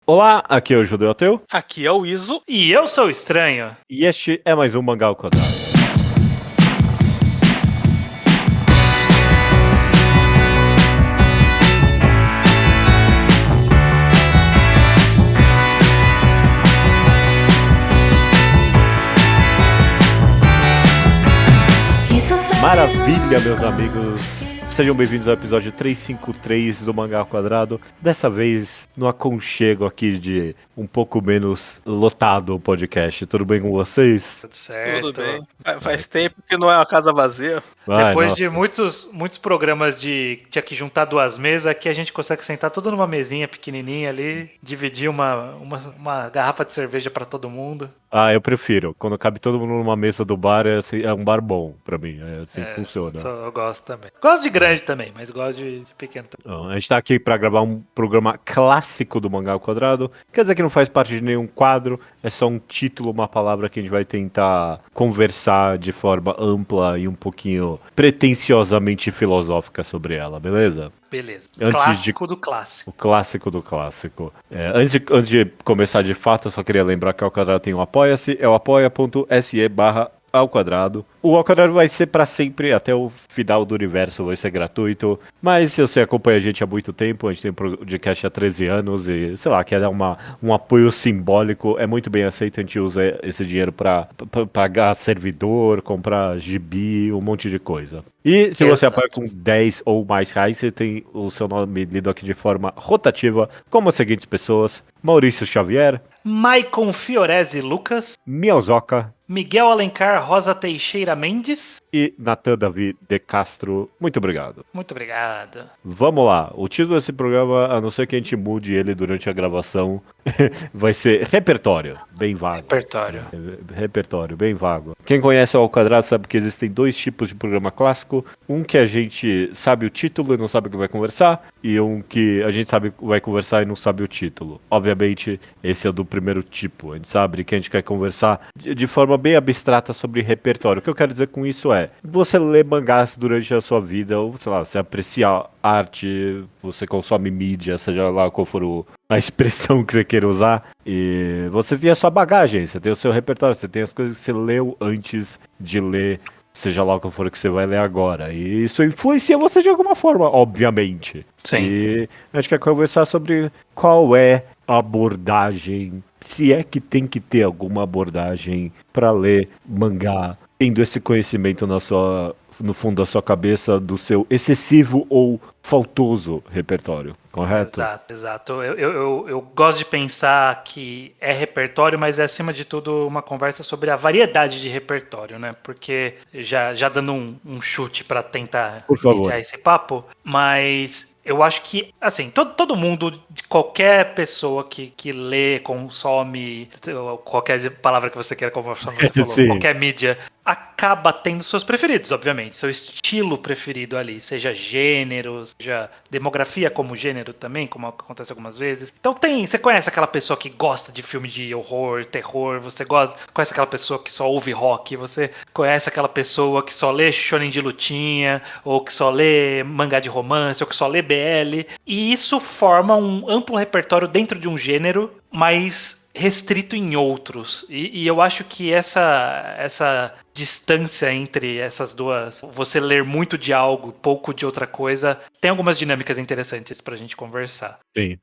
Olá, aqui é o Judeu Ateu, Aqui é o Iso. E eu sou estranho. e este é mais um Mangá ao Quadrado. Maravilha, meus amigos! Sejam bem-vindos ao episódio 353 do Mangá ao Quadrado. Dessa vez, no aconchego aqui de um pouco menos lotado o podcast. Tudo bem com vocês? Tudo certo. Tudo bem. Faz tempo que não é uma casa vazia. Depois Nossa. de muitos programas de tinha que juntar duas mesas, aqui a gente consegue sentar tudo numa mesinha pequenininha ali, dividir uma garrafa de cerveja pra todo mundo. Eu prefiro. Quando cabe todo mundo numa mesa do bar, é um bar bom pra mim. É assim que funciona. Eu gosto também. Gosto de grande também, mas gosto de pequeno também. Então, a gente tá aqui pra gravar um programa clássico do Mangá ao Quadrado. Quer dizer que não faz parte de nenhum quadro, é só um título, uma palavra que a gente vai tentar conversar de forma ampla e um pouquinho pretensiosamente filosófica sobre ela, beleza? Beleza. Antes Clássico do clássico. O clássico do clássico. Antes de começar de fato, eu só queria lembrar que o Ao Quadrado tem um Apoia-se, é o apoia.se/Ao Quadrado. O Ao Quadrado vai ser pra sempre, até o final do universo, vai ser gratuito. Mas se você acompanha a gente há muito tempo, a gente tem podcast há 13 anos e, sei lá, quer dar um apoio simbólico, é muito bem aceito, a gente usa esse dinheiro pra pagar servidor, comprar gibi, um monte de coisa. E se você Exato. apoia com 10 ou mais reais, você tem o seu nome lido aqui de forma rotativa, como as seguintes pessoas: Maurício Xavier, Maicon Fiorese Lucas, Miozoka Miguel Alencar Rosa Teixeira Mendes. e Natan Davi de Castro. Muito obrigado. Muito obrigado. Vamos lá, o título desse programa, a não ser que a gente mude ele durante a gravação, vai ser Repertório, bem vago. Repertório. Repertório, bem vago. Quem conhece o Ao Quadrado sabe que existem dois tipos de programa clássico. Um que a gente sabe o título e não sabe o que vai conversar, e um que a gente sabe o que vai conversar e não sabe o título. Obviamente, esse é o do primeiro tipo. A gente sabe que a gente quer conversar de forma bem abstrata sobre repertório. O que eu quero dizer com isso é, você lê mangás durante a sua vida, ou sei lá, você aprecia arte, você consome mídia, seja lá qual for a expressão que você queira usar, e você tem a sua bagagem, você tem o seu repertório, você tem as coisas que você leu antes de ler, seja lá o que for que você vai ler agora. E isso influencia você de alguma forma, obviamente. Sim. E a gente quer conversar sobre qual é a abordagem, se é que tem que ter alguma abordagem para ler mangá, tendo esse conhecimento no fundo da sua cabeça do seu excessivo ou faltoso repertório, correto? Exato. Eu gosto de pensar que é repertório, mas é acima de tudo uma conversa sobre a variedade de repertório, né? Porque já dando um chute para tentar Por favor. iniciar esse papo, mas eu acho que, assim, todo mundo, qualquer pessoa que lê, consome, qualquer palavra que você queira, como você falou, Sim. qualquer mídia, acaba tendo seus preferidos, obviamente, seu estilo preferido ali, seja gênero, seja demografia como gênero também, como acontece algumas vezes. Então você conhece aquela pessoa que gosta de filme de horror, terror, conhece aquela pessoa que só ouve rock, você conhece aquela pessoa que só lê shonen de lutinha, ou que só lê mangá de romance, ou que só lê BL, e isso forma um amplo repertório dentro de um gênero, mas restrito em outros. E eu acho que essa distância entre essas duas, você ler muito de algo, pouco de outra coisa, tem algumas dinâmicas interessantes pra gente conversar. Sim.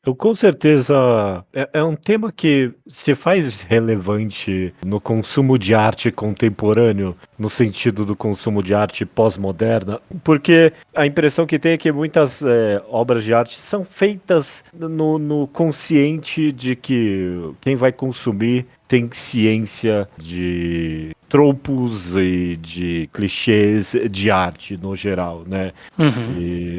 Eu com certeza é um tema que se faz relevante no consumo de arte contemporâneo, no sentido do consumo de arte pós-moderna, porque a impressão que tem é que muitas obras de arte são feitas no consciente de que quem vai consumir tem ciência de tropos e de clichês de arte no geral, né? E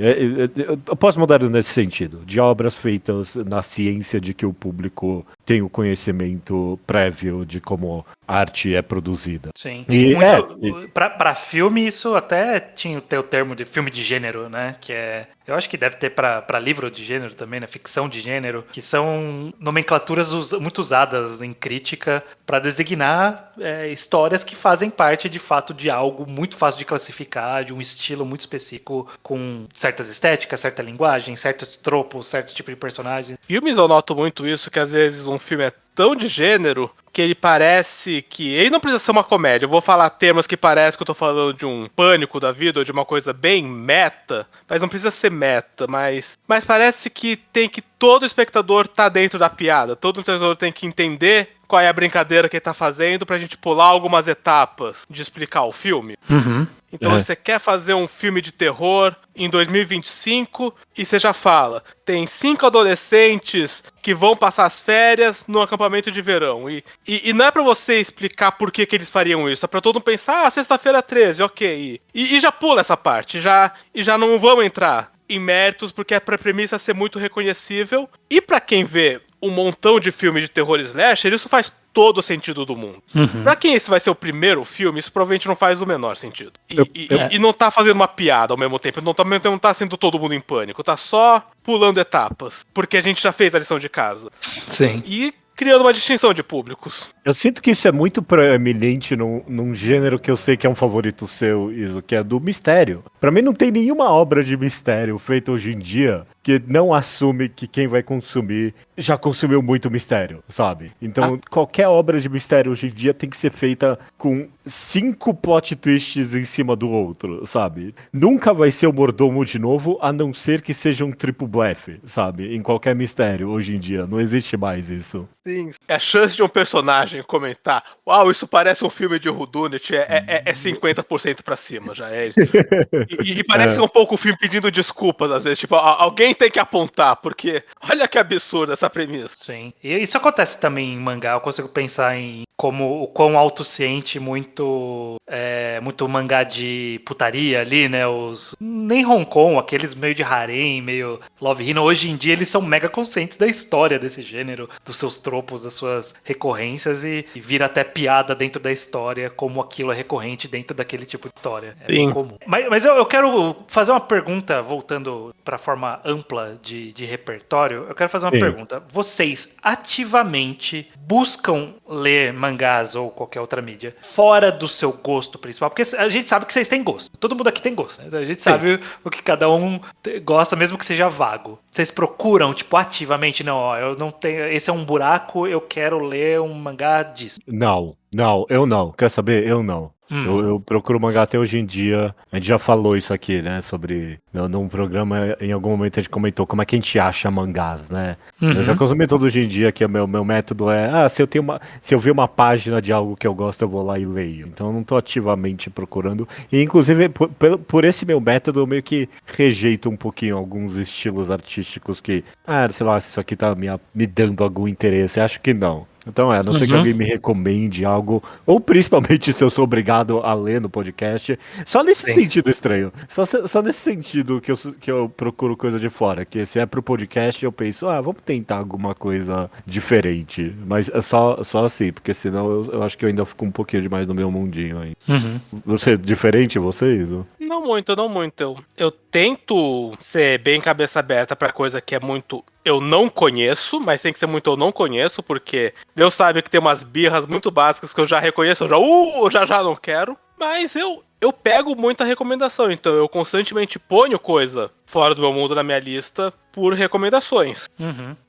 pós-moderno nesse sentido, de obras feitas na ciência de que o público tem o conhecimento prévio de como a arte é produzida. Sim. E Pra filme, isso até tinha o termo de filme de gênero, né? Que é. Eu acho que deve ter pra livro de gênero também, né? Ficção de gênero, que são nomenclaturas muito usadas em crítica para designar histórias que fazem parte de fato de algo muito fácil de classificar, de um estilo muito específico, com certas estéticas, certa linguagem, certos tropos, certos tipos de personagens. Filmes eu noto muito isso, que às vezes um filme é tão de gênero que ele parece que... Ele não precisa ser uma comédia. Eu vou falar termos que parece que eu tô falando de um Pânico da vida, ou de uma coisa bem meta, mas não precisa ser meta, mas parece que tem que todo espectador tá dentro da piada. Todo espectador tem que entender qual é a brincadeira que ele tá fazendo pra gente pular algumas etapas de explicar o filme. Então você quer fazer um filme de terror em 2025 e você já fala, tem 5 adolescentes que vão passar as férias no acampamento de verão. E não é pra você explicar por que eles fariam isso, é pra todo mundo pensar, sexta-feira 13, ok. E já pula essa parte, e já não vamos entrar em méritos, porque é pra premissa ser muito reconhecível. E pra quem vê um montão de filmes de terror slasher, isso faz todo o sentido do mundo. Pra quem esse vai ser o primeiro filme, isso provavelmente não faz o menor sentido. E não tá fazendo uma piada ao mesmo tempo, não tá sendo todo mundo em pânico, tá só pulando etapas, porque a gente já fez a lição de casa. Sim. E criando uma distinção de públicos. Eu sinto que isso é muito proeminente num gênero que eu sei que é um favorito seu, Iso, que é do mistério. Pra mim não tem nenhuma obra de mistério feita hoje em dia que não assume que quem vai consumir já consumiu muito mistério, sabe? Então qualquer obra de mistério hoje em dia tem que ser feita com 5 plot twists em cima do outro, sabe? Nunca vai ser o mordomo de novo, a não ser que seja um triplo blefe, sabe? Em qualquer mistério hoje em dia, não existe mais isso. Sim. A chance de um personagem comentar, uau, isso parece um filme de whodunit, é 50% pra cima, já é. E parece um pouco o filme pedindo desculpas, às vezes, tipo, alguém tem que apontar, porque olha que absurdo essa premissa. Sim. E isso acontece também em mangá. Eu consigo pensar em como o quão autociente muito mangá de putaria ali, né? Nem Hong Kong, aqueles meio de harem, meio Love Hina. Hoje em dia eles são mega conscientes da história desse gênero, dos seus tropos, das suas recorrências e vira até piada dentro da história, como aquilo é recorrente dentro daquele tipo de história. É bem comum. Mas eu quero fazer uma pergunta, voltando para a forma ampla de repertório. Eu quero fazer uma pergunta. Vocês ativamente buscam ler mangás ou qualquer outra mídia fora do seu gosto principal? Porque a gente sabe que vocês têm gosto. Todo mundo aqui tem gosto. Né? A gente sabe o que cada um gosta, mesmo que seja vago. Vocês procuram, tipo, ativamente, não, ó, eu não tenho, esse é um buraco, eu quero ler um mangá disso. Não, eu não. Quer saber? Eu não. Eu procuro mangá até hoje em dia. A gente já falou isso aqui, né? Sobre. Num programa, em algum momento a gente comentou como é que a gente acha mangás, né? Eu já consumi todo hoje em dia, que o meu método é. Se eu ver uma página de algo que eu gosto, eu vou lá e leio. Então eu não tô ativamente procurando. E inclusive, por esse meu método, eu meio que rejeito um pouquinho alguns estilos artísticos que. Sei lá, se isso aqui tá me dando algum interesse. Acho que não. Então a não ser que alguém me recomende algo, ou principalmente se eu sou obrigado a ler no podcast, só nesse sentido estranho, só nesse sentido que eu procuro coisa de fora, que se é pro podcast eu penso, vamos tentar alguma coisa diferente, mas é só assim, porque senão eu acho que eu ainda fico um pouquinho demais no meu mundinho aí. Você, diferente vocês? Não muito. Eu tento ser bem cabeça aberta pra coisa que é muito eu não conheço, mas tem que ser muito eu não conheço, porque Deus sabe que tem umas birras muito básicas que eu já reconheço, eu já não quero. Mas eu pego muita recomendação, então eu constantemente ponho coisa fora do meu mundo na minha lista por recomendações.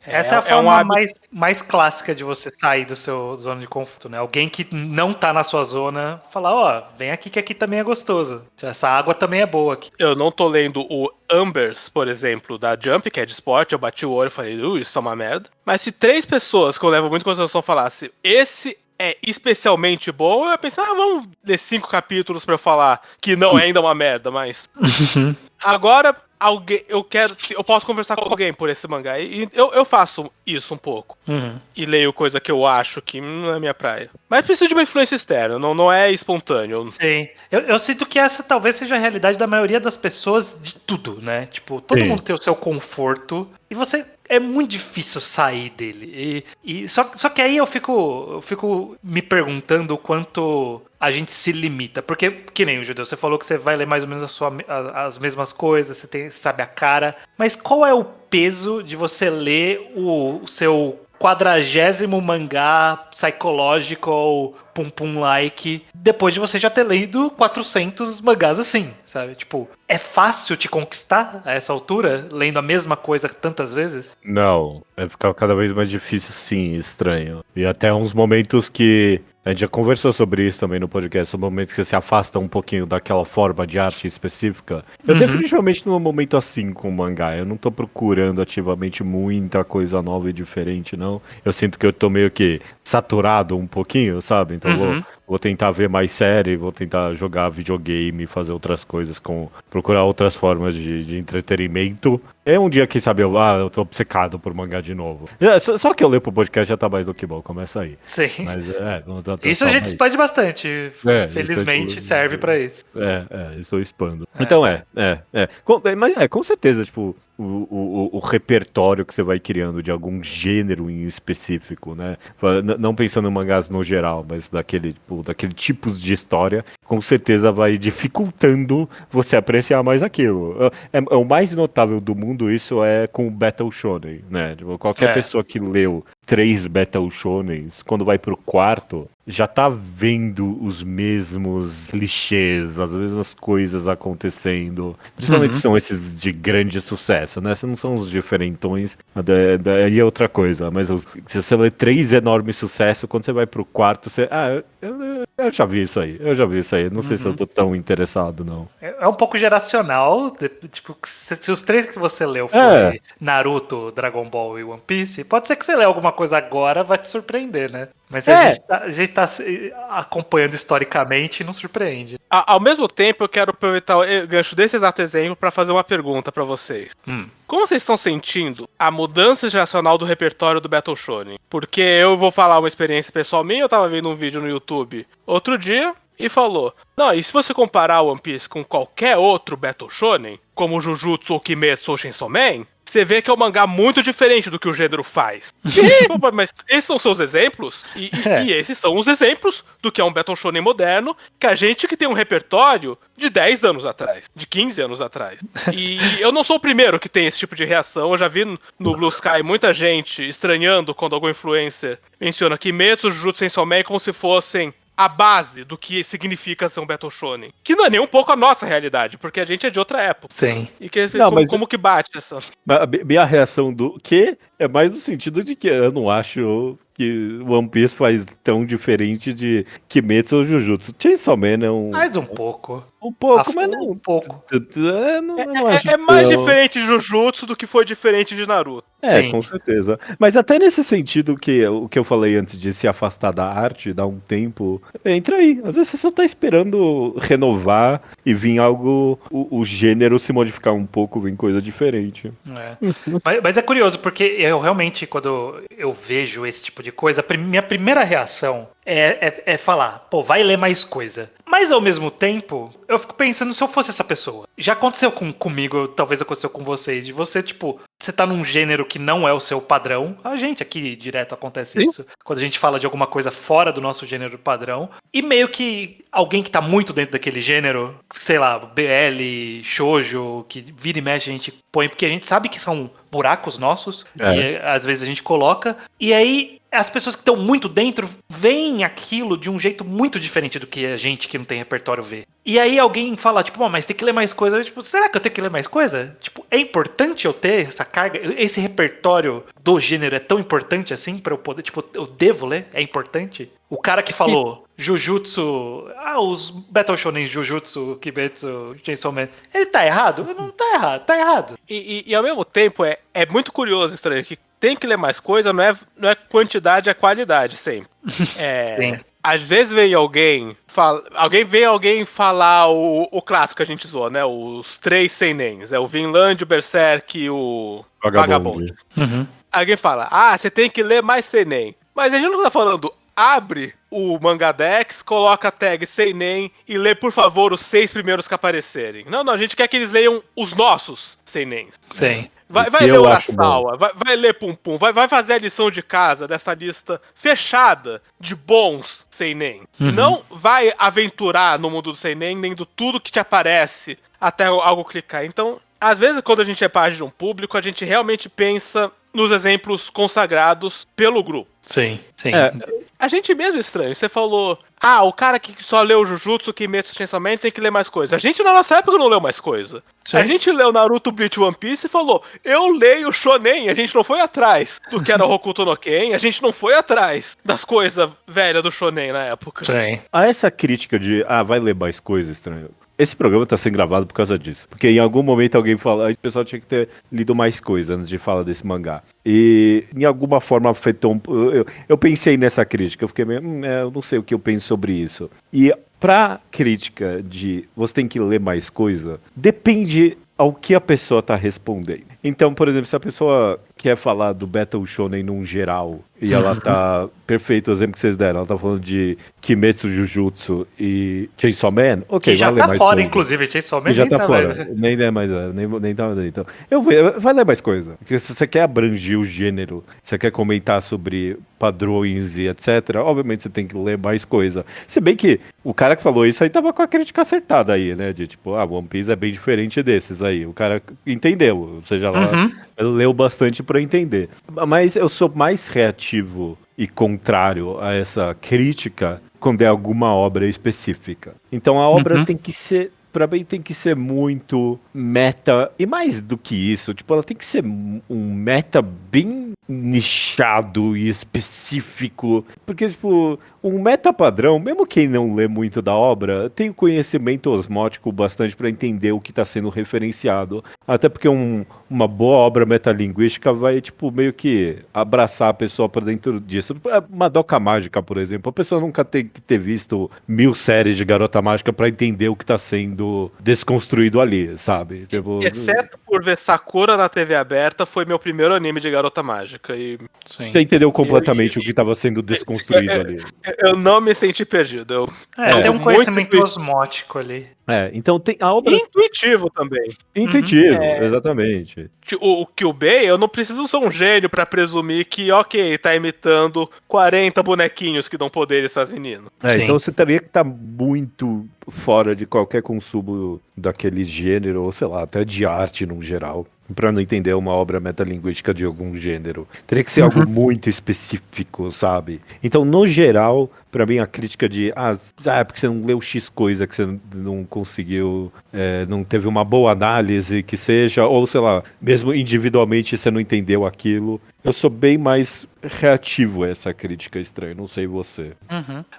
Essa é a forma mais clássica de você sair do seu zona de conforto, né? Alguém que não tá na sua zona, falar, vem aqui que aqui também é gostoso. Essa água também é boa aqui. Eu não tô lendo o Ambers, por exemplo, da Jump, que é de esporte, eu bati o olho e falei, isso é uma merda. Mas se 3 pessoas que eu levo muito em consideração falassem, esse é especialmente bom, eu ia pensar, vamos ler 5 capítulos pra eu falar que não é ainda uma merda, mas... Agora, eu posso conversar com alguém por esse mangá, e eu faço isso um pouco. E leio coisa que eu acho que não é minha praia. Mas preciso de uma influência externa, não é espontâneo. Sim. Eu sinto que essa talvez seja a realidade da maioria das pessoas de tudo, né? Tipo, todo mundo tem o seu conforto, e você é muito difícil sair dele. Só que aí eu fico me perguntando o quanto a gente se limita. Porque, que nem o Judeu, você falou que você vai ler mais ou menos as mesmas coisas, você sabe a cara. Mas qual é o peso de você ler o seu 40º mangá psychological pum-pum-like depois de você já ter lido 400 mangás assim, sabe? Tipo, é fácil te conquistar a essa altura, lendo a mesma coisa tantas vezes? Não, vai ficar cada vez mais difícil, sim, estranho. E até uns momentos que a gente já conversou sobre isso também no podcast, são momentos que você se afasta um pouquinho daquela forma de arte específica. Eu definitivamente não é um momento assim com o mangá. Eu não tô procurando ativamente muita coisa nova e diferente, não. Eu sinto que eu tô meio que saturado um pouquinho, sabe? Então vou tentar ver mais série, vou tentar jogar videogame, fazer outras coisas, procurar outras formas de entretenimento. É um dia que, sabe, eu tô obcecado por mangá de novo. Só que eu ler pro podcast já tá mais do que bom, começa aí. Sim. Mas Isso a gente expande bastante. Felizmente serve pra isso. Isso eu expando. Então Mas com certeza, tipo, o repertório que você vai criando de algum gênero em específico, né? Não pensando em mangás no geral, mas daquele tipos de história, com certeza vai dificultando você apreciar mais aquilo. É o mais notável do mundo, isso é com o Battle Shonen, né? Tipo, qualquer pessoa que leu 3 Battle Shonens, quando vai pro quarto, já tá vendo os mesmos clichês, as mesmas coisas acontecendo. Principalmente se são esses de grande sucesso, né? Se não são os diferentões, aí é outra coisa. Mas se você lê 3 enormes sucessos, quando você vai pro quarto, você... eu já vi isso aí, Não sei se eu tô tão interessado, não. É um pouco geracional, tipo, se os 3 que você leu forem Naruto, Dragon Ball e One Piece, pode ser que você lê alguma coisa agora, vai te surpreender, né? Mas a gente tá acompanhando historicamente e não surpreende. Ao mesmo tempo, eu quero aproveitar o gancho desse exato exemplo para fazer uma pergunta para vocês. Como vocês estão sentindo a mudança geracional do repertório do Battle Shonen? Porque eu vou falar uma experiência pessoal minha, eu tava vendo um vídeo no YouTube outro dia e falou: não, e se você comparar One Piece com qualquer outro Battle Shonen, como Jujutsu ou Kimetsu ou Chainsaw Man, você vê que é um mangá muito diferente do que o gênero faz. Mas esses são seus exemplos? E esses são os exemplos do que é um Battle Shonen moderno, que a gente que tem um repertório de 10 anos atrás, de 15 anos atrás. E eu não sou o primeiro que tem esse tipo de reação. Eu já vi no Blue Sky muita gente estranhando quando algum influencer menciona Kimetsu, Jujutsu Chainsaw Man como se fossem a base do que significa ser um Battle Shonen. Que não é nem um pouco a nossa realidade, porque a gente é de outra época. Sim. E que, Não, como que bate essa... Minha reação do que é mais no sentido de que eu não acho que One Piece faz tão diferente de Kimetsu ou Jujutsu. Chainsaw Man é um... Mais um pouco. Um pouco, mas não... Um pouco. Não acho É mais tão... diferente de Jujutsu do que foi diferente de Naruto. Sim. Com certeza. Mas até nesse sentido o que eu falei antes de se afastar da arte, dar um tempo, entra aí. Às vezes você só tá esperando renovar e vir algo, o gênero se modificar um pouco, vir coisa diferente. Mas é curioso, porque eu realmente, quando eu vejo esse tipo de coisa, minha primeira reação é falar, pô, vai ler mais coisa. Mas ao mesmo tempo, eu fico pensando se eu fosse essa pessoa. Já aconteceu comigo, talvez aconteceu com vocês, de você, tipo, você tá num gênero que não é o seu padrão. A gente aqui direto acontece isso. Quando a gente fala de alguma coisa fora do nosso gênero padrão. E meio que alguém que tá muito dentro daquele gênero, sei lá, BL, shoujo, que vira e mexe a gente põe, porque a gente sabe que são buracos nossos. E às vezes a gente coloca. E aí as pessoas que estão muito dentro veem aquilo de um jeito muito diferente do que a gente que não tem repertório vê. E aí alguém fala, tipo, mas tem que ler mais coisa. Tipo, será que eu tenho que ler mais coisa? Tipo, é importante eu ter essa carga? Esse repertório do gênero é tão importante assim pra eu poder, tipo, eu devo ler? É importante? O cara que falou Jujutsu, os Battle Shonen Jujutsu, Kimetsu, Chainsaw Man, ele tá errado? Não tá errado, tá errado. E ao mesmo tempo é muito curioso isso aí, que tem que ler mais coisa, não é quantidade, é qualidade sempre. Sim. Às vezes vem alguém falar o clássico que a gente zoou, né? Os 3 seinens, o Vinland, o Berserk e o Vagabond. Uhum. Alguém fala, você tem que ler mais seinen. Mas a gente não tá falando abre o Mangadex, coloca a tag seinen e lê, por favor, os 6 primeiros que aparecerem. Não, a gente quer que eles leiam os nossos seinens. Sim. Vai que ler eu o acho Urasawa, vai ler Pum Pum, vai fazer a lição de casa dessa lista fechada de bons seinen. Não vai aventurar no mundo do seinen, nem do tudo que te aparece até algo clicar. Então, às vezes, quando a gente é parte de um público, a gente realmente pensa nos exemplos consagrados pelo grupo. Sim. A gente mesmo é estranho. Você falou, o cara que só leu Jujutsu, Kimetsu, Chainsaw Man tem que ler mais coisa. A gente na nossa época não leu mais coisa. Sim. A gente leu Naruto, Bleach, One Piece e falou, eu leio Shonen. A gente não foi atrás do que era Hokuto no Ken. A gente não foi atrás das coisas velhas do Shonen na época. Sim. A essa crítica de, vai ler mais coisa, estranho. Esse programa tá sendo gravado por causa disso. Porque em algum momento alguém fala, o pessoal tinha que ter lido mais coisa antes de falar desse mangá. E em alguma forma afetou. Eu pensei nessa crítica, eu fiquei meio, eu não sei o que eu penso sobre isso. E pra crítica de você tem que ler mais coisa, depende ao que a pessoa tá respondendo. Então, por exemplo, se a pessoa quer falar do Battle Shonen num geral, e ela tá... Perfeito o exemplo que vocês deram, ela tá falando de Kimetsu, Jujutsu e Chainsaw Man, ok, Que já vai ler tá mais fora, coisa. inclusive, Chainsaw Man E já nem tá fora, mais. nem é mais, nem tá mais aí. Então, vai ler mais coisa. Porque se você quer abranger o gênero, você quer comentar sobre padrões e etc, obviamente você tem que ler mais coisa. Se bem que o cara que falou isso aí tava com a crítica acertada aí, né? De tipo, One Piece é bem diferente desses aí. O cara entendeu, ou seja lá, leu bastante pra entender. Mas eu sou mais reativo e contrário a essa crítica quando é alguma obra específica. Então a obra tem que ser, pra mim, tem que ser muito meta, e mais do que isso, tipo, ela tem que ser um meta bem nichado e específico, porque, tipo, um meta padrão, mesmo quem não lê muito da obra, tem o conhecimento osmótico bastante para entender o que está sendo referenciado, até porque uma boa obra metalinguística vai, tipo, meio que abraçar a pessoa para dentro disso. Madoka Mágica, por exemplo, a pessoa nunca tem que ter visto 1000 séries de Garota Mágica para entender o que está sendo desconstruído ali, sabe? Tipo, Exceto por ver Sakura na TV aberta, foi meu primeiro anime de Garota Mágica. E você entendeu completamente o que estava sendo desconstruído ali. eu não me senti perdido. Tem um muito conhecimento osmótico ali. Então tem a obra intuitivo também. intuitivo, exatamente. O Kyubey, eu não preciso ser um gênio pra presumir que, ok, tá imitando 40 bonequinhos que dão poderes pras meninas. Então você teria que estar muito fora de qualquer consumo daquele gênero, ou sei lá, até de arte no geral, pra não entender uma obra metalinguística de algum gênero. Teria que ser algo muito específico, sabe? Então, no geral, pra mim a crítica de é porque você não leu X coisa, que você não conseguiu, não teve uma boa análise, que seja, ou sei lá, mesmo individualmente você não entendeu aquilo. Eu sou bem mais reativo a essa crítica estranha, não sei você.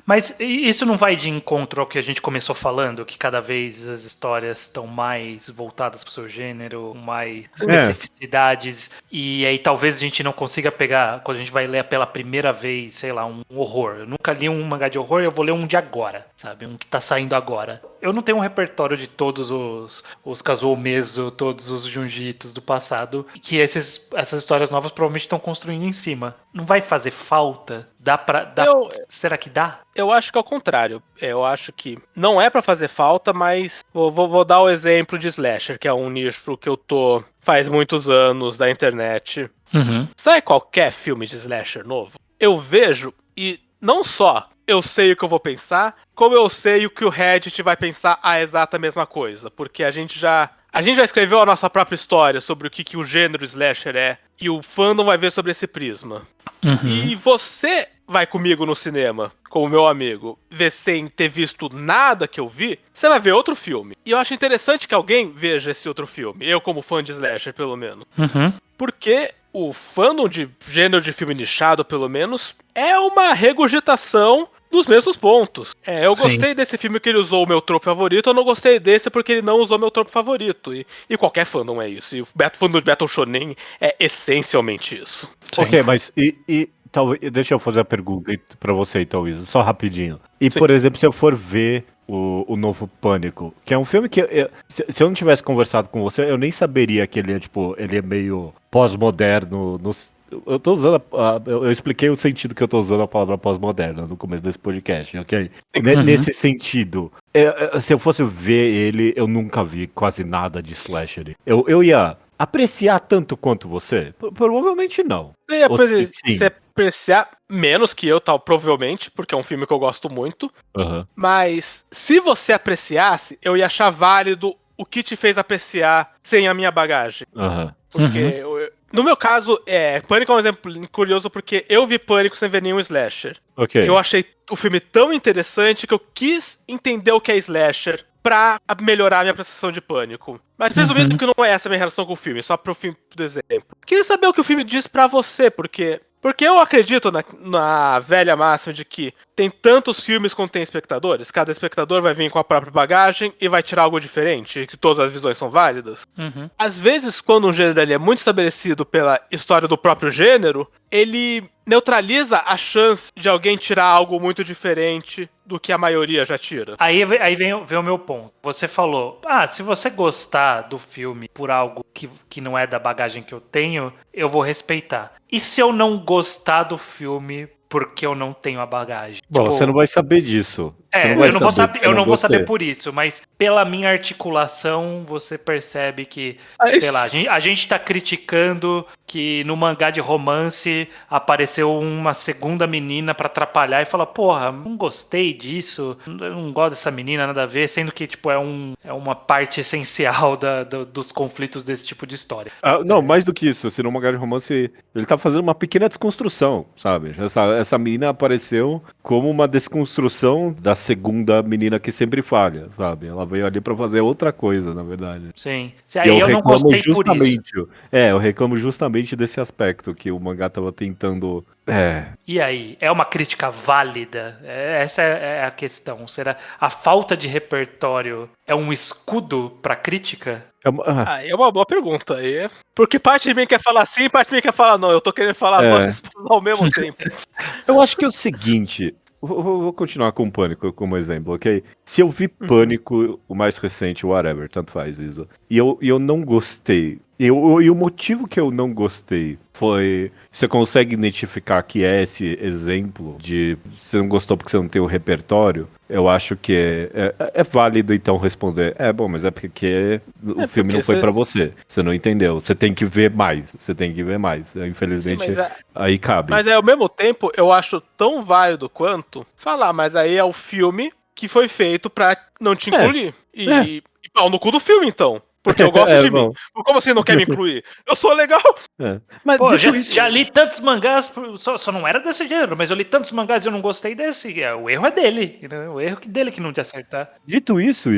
Mas isso não vai de encontro ao que a gente começou falando, que cada vez as histórias estão mais voltadas pro seu gênero, mais especificidades, e aí talvez a gente não consiga pegar, quando a gente vai ler pela primeira vez, sei lá, um horror. Eu nunca li um mangá de horror, eu vou ler um de agora, sabe? Um que tá saindo agora. Eu não tenho um repertório de todos os Kazuo Mezo, todos os Junjitos do passado, que essas histórias novas provavelmente estão construindo em cima. Não vai fazer falta? Será que dá? Eu acho que é o contrário. Eu acho que não é pra fazer falta, mas vou dar o exemplo de Slasher, que é um nicho que eu tô faz muitos anos da internet. Sai qualquer filme de Slasher novo, eu vejo e não só eu sei o que eu vou pensar, como eu sei o que o Reddit vai pensar a exata mesma coisa. Porque a gente já escreveu a nossa própria história sobre o que o gênero Slasher é, e o fandom vai ver sobre esse prisma. E você vai comigo no cinema, como meu amigo, ver sem ter visto nada que eu vi, você vai ver outro filme. E eu acho interessante que alguém veja esse outro filme, eu como fã de Slasher, pelo menos. Porque o fandom de gênero de filme nichado, pelo menos, é uma regurgitação dos mesmos pontos. Eu gostei desse filme que ele usou o meu tropo favorito, eu não gostei desse porque ele não usou meu tropo favorito. E qualquer fandom é isso. E o fandom de Battle Shonen é essencialmente isso. Ok, mas talvez, deixa eu fazer a pergunta pra você então, Isa, só rapidinho. Por exemplo, se eu for ver o novo Pânico, que é um filme que se eu não tivesse conversado com você, eu nem saberia que ele é meio pós-moderno eu tô usando eu expliquei o sentido que eu tô usando a palavra pós-moderna no começo desse podcast, ok? Nesse sentido, se eu fosse ver ele, eu nunca vi quase nada de slasher. Eu ia apreciar tanto quanto você? Provavelmente não. Ou se sim. Você apreciar menos que eu, tal, provavelmente, porque é um filme que eu gosto muito. Aham. Mas se você apreciasse, eu ia achar válido o que te fez apreciar sem a minha bagagem. Aham. Porque, no meu caso, Pânico é um exemplo curioso porque eu vi Pânico sem ver nenhum slasher. Ok. Eu achei o filme tão interessante que eu quis entender o que é slasher pra melhorar a minha percepção de Pânico. Mas resumindo que não é essa a minha relação com o filme, só pro fim do exemplo. Queria saber o que o filme diz pra você, porque eu acredito na velha máxima de que tem tantos filmes quanto tem espectadores, cada espectador vai vir com a própria bagagem e vai tirar algo diferente, e que todas as visões são válidas. Às vezes, quando um gênero ele é muito estabelecido pela história do próprio gênero, ele neutraliza a chance de alguém tirar algo muito diferente do que a maioria já tira. Aí vem o meu ponto. Você falou, se você gostar do filme por algo que não é da bagagem que eu tenho, eu vou respeitar. E se eu não gostar do filme porque eu não tenho a bagagem? Bom, você não vai saber disso. Eu não vou saber por isso, mas pela minha articulação, você percebe que, sei lá, a gente tá criticando que no mangá de romance apareceu uma segunda menina pra atrapalhar e fala, porra, não gostei disso, eu não gosto dessa menina, nada a ver, sendo que, tipo, é uma parte essencial dos conflitos desse tipo de história. Não, mais do que isso, se no mangá de romance, ele tá fazendo uma pequena desconstrução, sabe? Essa menina apareceu como uma desconstrução da segunda menina que sempre falha, sabe? Ela veio ali pra fazer outra coisa, na verdade. Sim. Aí eu não gostei por isso. Eu reclamo justamente desse aspecto que o mangá tava tentando... E aí, é uma crítica válida? Essa é a questão. Será a falta de repertório é um escudo pra crítica? É uma boa pergunta. Porque parte de mim quer falar sim, parte de mim quer falar não. Eu tô querendo falar duas respostas ao mesmo tempo. Eu acho que é o seguinte... Vou continuar com o Pânico como exemplo, ok? Se eu vi Pânico, o mais recente, whatever, tanto faz isso, e eu não gostei, e o motivo que eu não gostei foi... Você consegue identificar que é esse exemplo de você não gostou porque você não tem o repertório? Eu acho que é válido então responder. Bom, mas é porque o filme não foi pra você. Você não entendeu. Você tem que ver mais. Infelizmente, sim, aí cabe. Mas ao mesmo tempo, eu acho tão válido quanto falar, mas aí é o filme que foi feito pra não te incluir. E pau no cu do filme, então. Porque eu gosto de mim. Como assim não quer me incluir? Eu sou legal. Mas já li tantos mangás, só não era desse gênero, mas eu li tantos mangás e eu não gostei desse. O erro é dele. O erro dele que não te acertar. Dito isso,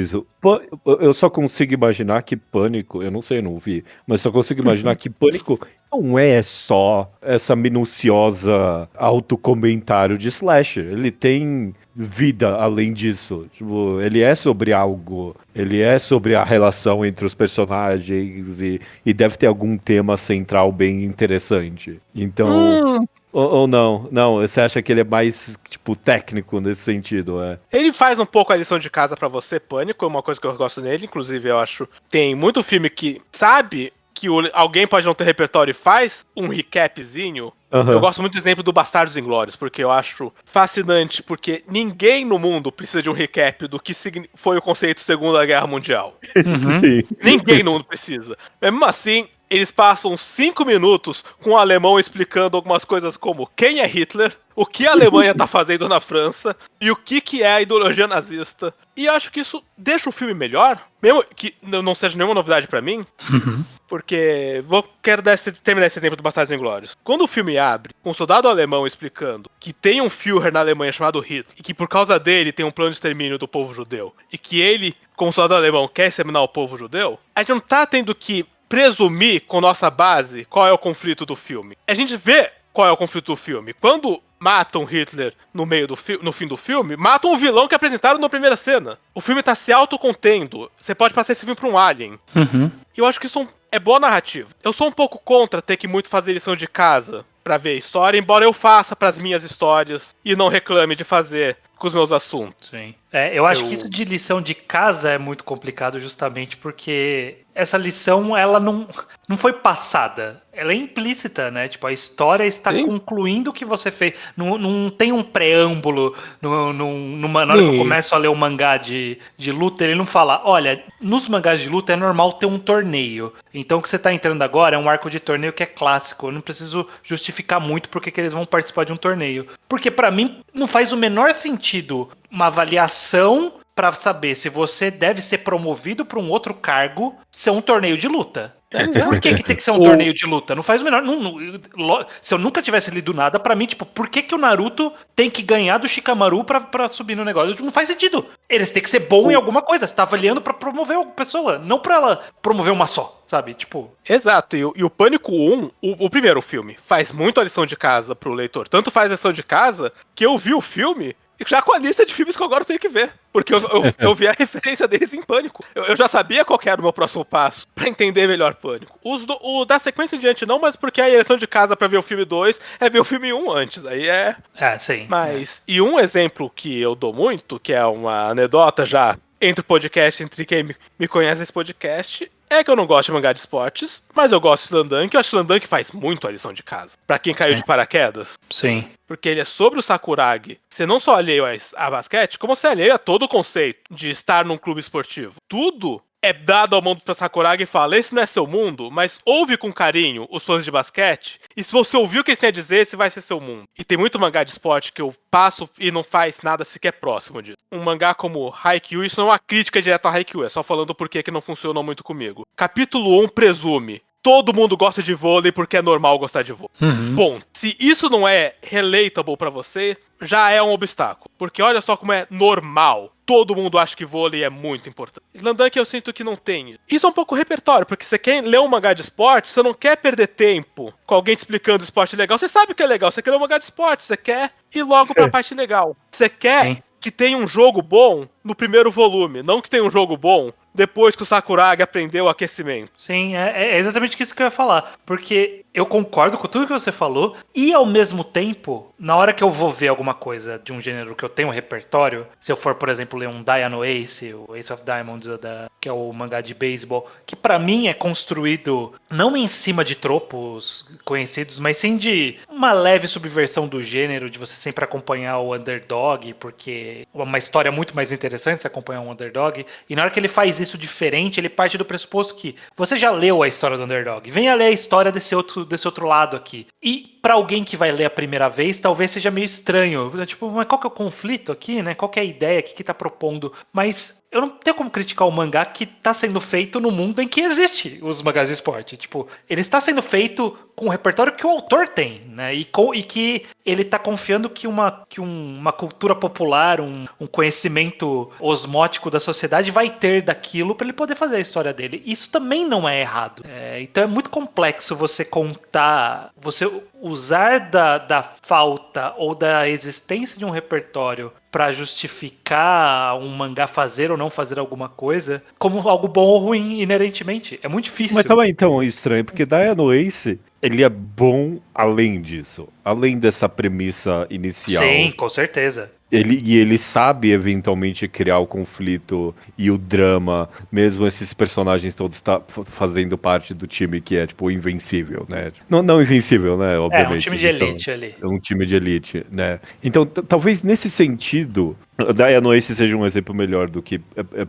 eu só consigo imaginar que Pânico, eu não sei, eu não vi, mas só consigo imaginar que Pânico não é só essa minuciosa autocomentário de slasher. Ele tem vida além disso. Tipo, ele é sobre algo. Ele é sobre a relação entre os personagens e deve ter algum tema central bem interessante. Então... Ou não? Não, você acha que ele é mais, tipo, técnico nesse sentido, Ele faz um pouco a lição de casa pra você, Pânico, é uma coisa que eu gosto nele, inclusive eu acho. Tem muito filme que sabe que alguém pode não ter repertório e faz um recapzinho. Eu gosto muito do exemplo do Bastardos Inglórios, porque eu acho fascinante, porque ninguém no mundo precisa de um recap do que foi o conceito Segunda Guerra Mundial. Sim. Ninguém no mundo precisa. Mesmo assim, eles passam 5 minutos com o alemão explicando algumas coisas como quem é Hitler, o que a Alemanha tá fazendo na França e o que é a ideologia nazista. E eu acho que isso deixa o filme melhor, mesmo que não seja nenhuma novidade pra mim. Porque quero terminar esse exemplo do Bastardos Inglórios. Quando o filme abre com um soldado alemão explicando que tem um Führer na Alemanha chamado Hitler e que por causa dele tem um plano de extermínio do povo judeu e que ele, como soldado alemão, quer exterminar o povo judeu, a gente não tá tendo que presumir com nossa base qual é o conflito do filme. A gente vê qual é o conflito do filme. Quando matam Hitler no fim do filme, matam o vilão que apresentaram na primeira cena. O filme tá se autocontendo. Você pode passar esse filme pra um alien. E eu acho que isso é boa narrativa. Eu sou um pouco contra ter que muito fazer lição de casa pra ver a história, embora eu faça pras minhas histórias e não reclame de fazer com os meus assuntos. Sim. Eu acho que isso de lição de casa é muito complicado justamente porque essa lição, ela não foi passada. Ela é implícita, né? Tipo, a história está concluindo o que você fez. Não tem um preâmbulo na hora que eu começo a ler o mangá de luta, ele não fala, olha, nos mangás de luta é normal ter um torneio. Então o que você está entrando agora é um arco de torneio que é clássico. Eu não preciso justificar muito porque que eles vão participar de um torneio. Porque pra mim não faz o menor sentido uma avaliação pra saber se você deve ser promovido pra um outro cargo ser um torneio de luta. Por que tem que ser um torneio de luta? Não faz o menor... se eu nunca tivesse lido nada, pra mim, tipo, por que o Naruto tem que ganhar do Shikamaru pra subir no negócio? Não faz sentido. Eles têm que ser bom em alguma coisa. Você tá avaliando pra promover uma pessoa, não pra ela promover uma só, sabe? Tipo... Exato, e o Pânico 1, o primeiro filme, faz muito a lição de casa pro leitor. Tanto faz a lição de casa que eu vi o filme já com a lista de filmes que eu agora tenho que ver. Porque eu vi a referência deles em Pânico. Eu já sabia qual que era o meu próximo passo pra entender melhor Pânico. O da sequência em diante não, mas porque a lição de casa pra ver o filme 2 é ver o filme 1 antes. Aí é... sim. Mas... E um exemplo que eu dou muito, que é uma anedota já entre o podcast, entre quem me conhece nesse podcast, é que eu não gosto de mangá de esportes, mas eu gosto de Slam, que eu acho que Slam faz muito a lição de casa. Pra quem caiu de paraquedas. Sim. Porque ele é sobre o Sakuragi. Você não só alheio a basquete, como você alheia a todo o conceito de estar num clube esportivo. Tudo é dado ao mundo pra Sakuragi e fala, esse não é seu mundo, mas ouve com carinho os fãs de basquete, e se você ouvir o que eles têm a dizer, esse vai ser seu mundo. E tem muito mangá de esporte que eu passo e não faz nada sequer próximo disso. Um mangá como Haikyuu, isso não é uma crítica direta a Haikyuu, é só falando por que não funcionou muito comigo. Capítulo 1 presume, todo mundo gosta de vôlei porque é normal gostar de vôlei. Bom, se isso não é relatable pra você, já é um obstáculo. Porque olha só como é normal. Todo mundo acha que vôlei é muito importante. Slam-dunk eu sinto que não tem. Isso é um pouco repertório, porque você quer ler um mangá de esporte, você não quer perder tempo com alguém te explicando esporte legal. Você sabe que é legal, você quer ler um mangá de esporte, você quer ir logo pra parte legal. Você quer que tenha um jogo bom no primeiro volume, não que tenha um jogo bom depois que o Sakuragi aprendeu o aquecimento. Sim, é exatamente isso que eu ia falar. Porque eu concordo com tudo que você falou e, ao mesmo tempo, na hora que eu vou ver alguma coisa de um gênero que eu tenho um repertório, se eu for, por exemplo, ler um Diano Ace, o Ace of Diamonds, que é o mangá de beisebol, que pra mim é construído não em cima de tropos conhecidos, mas sim de uma leve subversão do gênero, de você sempre acompanhar o underdog, porque é uma história muito mais interessante se acompanhar um underdog. E na hora que ele faz isso diferente, ele parte do pressuposto que você já leu a história do underdog, venha ler a história desse outro lado aqui. E pra alguém que vai ler a primeira vez, talvez seja meio estranho. Tipo, mas qual que é o conflito aqui, né? Qual que é a ideia que tá propondo? Mas eu não tenho como criticar o mangá que tá sendo feito no mundo em que existe os mangás de esporte. Tipo, ele está sendo feito com o repertório que o autor tem, né? E que ele tá confiando que uma cultura popular, um conhecimento osmótico da sociedade vai ter daquilo para ele poder fazer a história dele. Isso também não é errado. Então é muito complexo você contar, você usar da falta ou da existência de um repertório para justificar um mangá fazer ou não fazer alguma coisa como algo bom ou ruim inerentemente. É muito difícil. Mas também então estranho, porque Diano Ace, ele é bom além disso, além dessa premissa inicial. Sim, com certeza. Ele sabe eventualmente criar o conflito e o drama, mesmo esses personagens todos fazendo parte do time que é, tipo, invencível, né? Não invencível, né? Obviamente. É um time de elite ali. É um time de elite, né? Então, talvez nesse sentido, Diano Ace seja um exemplo melhor do que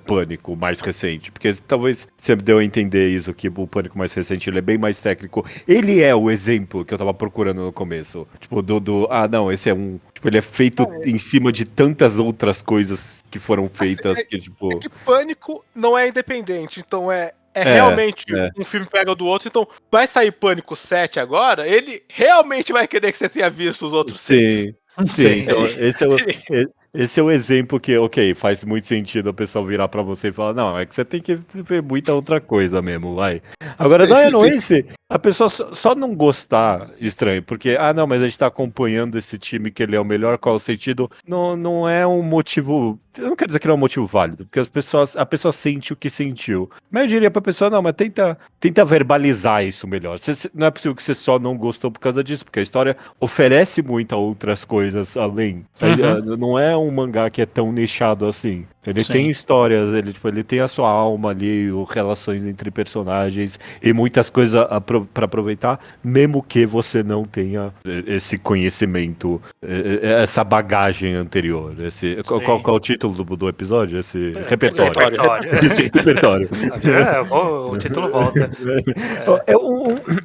Pânico mais recente, porque talvez você deu a entender isso, que o Pânico mais recente ele é bem mais técnico. Ele é o exemplo que eu tava procurando no começo. Tipo, não, esse é um... Tipo, ele é feito em cima de tantas outras coisas que foram feitas que, tipo... É que Pânico não é independente, então realmente um filme pega do outro, então vai sair Pânico 7 agora, ele realmente vai querer que você tenha visto os outros 6. Sim. Então, esse é o exemplo que, ok, faz muito sentido o pessoal virar pra você e falar, não, é que você tem que ver muita outra coisa mesmo, vai. Agora, Diano Ace, A pessoa só não gostar, estranho, porque, não, mas a gente tá acompanhando esse time que ele é o melhor, qual o sentido? Não, não é um motivo. Eu não quero dizer que não é um motivo válido, porque a pessoa sente o que sentiu. Mas eu diria pra pessoa, não, mas tenta verbalizar isso melhor. Não é possível que você só não gostou por causa disso, porque a história oferece muitas outras coisas além. Não é um mangá que é tão nichado assim. Ele Sim. tem histórias, ele tem a sua alma ali, relações entre personagens e muitas coisas pra aproveitar, mesmo que você não tenha esse conhecimento, essa bagagem anterior. Qual é o título do episódio? Esse repertório. Esse repertório. O título volta.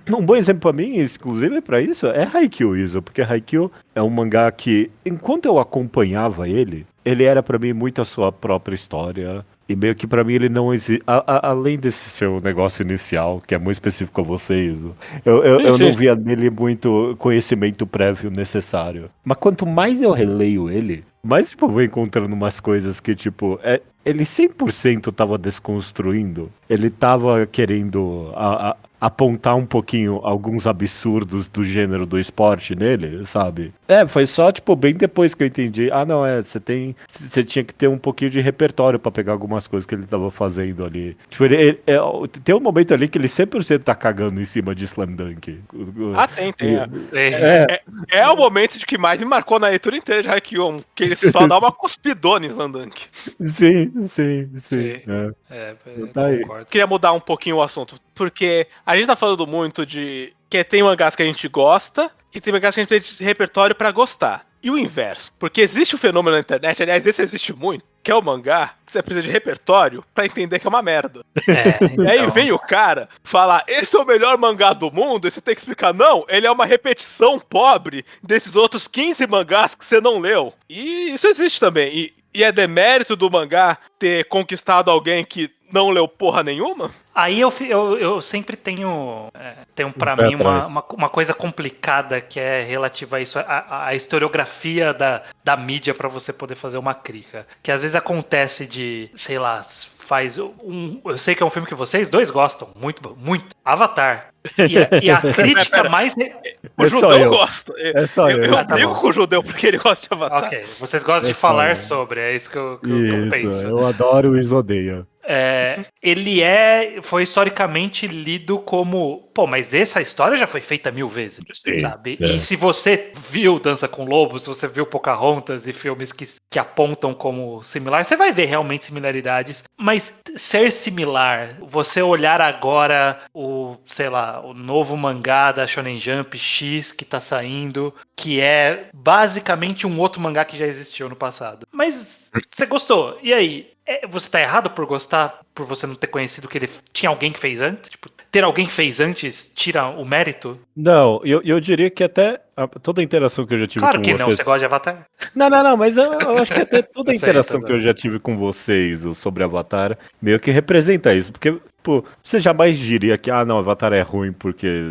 Um bom exemplo pra mim, inclusive, pra isso, é Haikyuu, Iso, porque Haikyuu é um mangá que, enquanto eu acompanhava ele era pra mim muito a sua própria história. E meio que pra mim ele não existe. Além desse seu negócio inicial, que é muito específico a vocês, eu não via nele muito conhecimento prévio necessário. Mas quanto mais eu releio ele, mais tipo, eu vou encontrando umas coisas que, tipo, ele 100% tava desconstruindo. Ele tava querendo apontar um pouquinho alguns absurdos do gênero do esporte nele, sabe? Foi só, tipo, bem depois que eu entendi. Não, você tinha que ter um pouquinho de repertório pra pegar algumas coisas que ele tava fazendo ali. Tipo, tem um momento ali que ele 100% tá cagando em cima de Slam Dunk. Tem. É o momento de que mais me marcou na leitura inteira de Haikyuu, que ele só dá uma cuspidona em Slandunk. Sim. Tá aí. Concordo. Queria mudar um pouquinho o assunto, porque a gente tá falando muito de que tem mangás que a gente gosta e tem mangás que a gente tem de repertório pra gostar. E o inverso, porque existe um fenômeno na internet, aliás, esse existe muito, que é o mangá que você precisa de repertório pra entender que é uma merda. E aí vem o cara falar, esse é o melhor mangá do mundo, e você tem que explicar, não, ele é uma repetição pobre desses outros 15 mangás que você não leu. E isso existe também. E é demérito do mangá ter conquistado alguém que não leu porra nenhuma? Aí eu sempre tenho pra mim uma coisa complicada que é relativa a isso, a historiografia da mídia pra você poder fazer uma crítica. Que às vezes acontece de, sei lá, eu sei que é um filme que vocês dois gostam, muito, muito, Avatar. E a crítica mais... O judeu gosta. É só eu. Eu brigo com o judeu porque ele gosta de Avatar. Ok, vocês gostam de falar sobre, é isso que eu penso. Eu adoro e os odeio. Ele foi historicamente lido como, mas essa história já foi feita 1000 vezes, sabe? E se você viu Dança com Lobos, se você viu Pocahontas e filmes que apontam como similar, você vai ver realmente similaridades, mas ser similar, você olhar agora o novo mangá da Shonen Jump X que tá saindo, que é basicamente um outro mangá que já existiu no passado. Mas você gostou, e aí? Você tá errado por gostar, por você não ter conhecido que ele tinha alguém que fez antes? Tipo, ter alguém que fez antes tira o mérito? Não, eu diria que até toda a interação que eu já tive com vocês... Claro que não, você gosta de Avatar? Não, mas eu acho que até toda a interação que eu já tive com vocês sobre Avatar meio que representa isso, porque, pô, você jamais diria que, não, Avatar é ruim porque...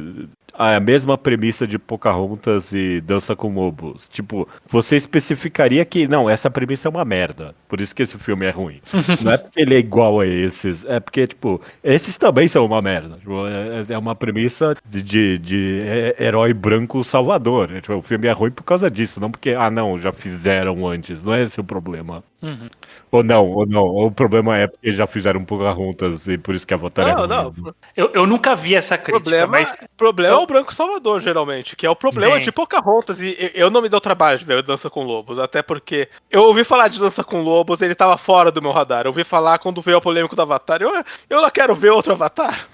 é a mesma premissa de Pocahontas e Dança com Lobos. Tipo, você especificaria que, não, essa premissa é uma merda. Por isso que esse filme é ruim. Não é porque ele é igual a esses. É porque, tipo, esses também são uma merda. Tipo, é uma premissa de herói branco salvador. Tipo, o filme é ruim por causa disso. Não porque, não, já fizeram antes. Não é esse o problema. Uhum. Ou não. O problema é porque já fizeram Pocahontas e por isso que Avatar é ruim. Não. Eu nunca vi essa crítica, O problema é o branco salvador, geralmente, que é o problema de Pocahontas. E eu não me dou trabalho de ver Dança com Lobos, até porque eu ouvi falar de Dança com Lobos, ele tava fora do meu radar. Eu ouvi falar quando veio a polêmica do Avatar. Eu não quero ver outro Avatar.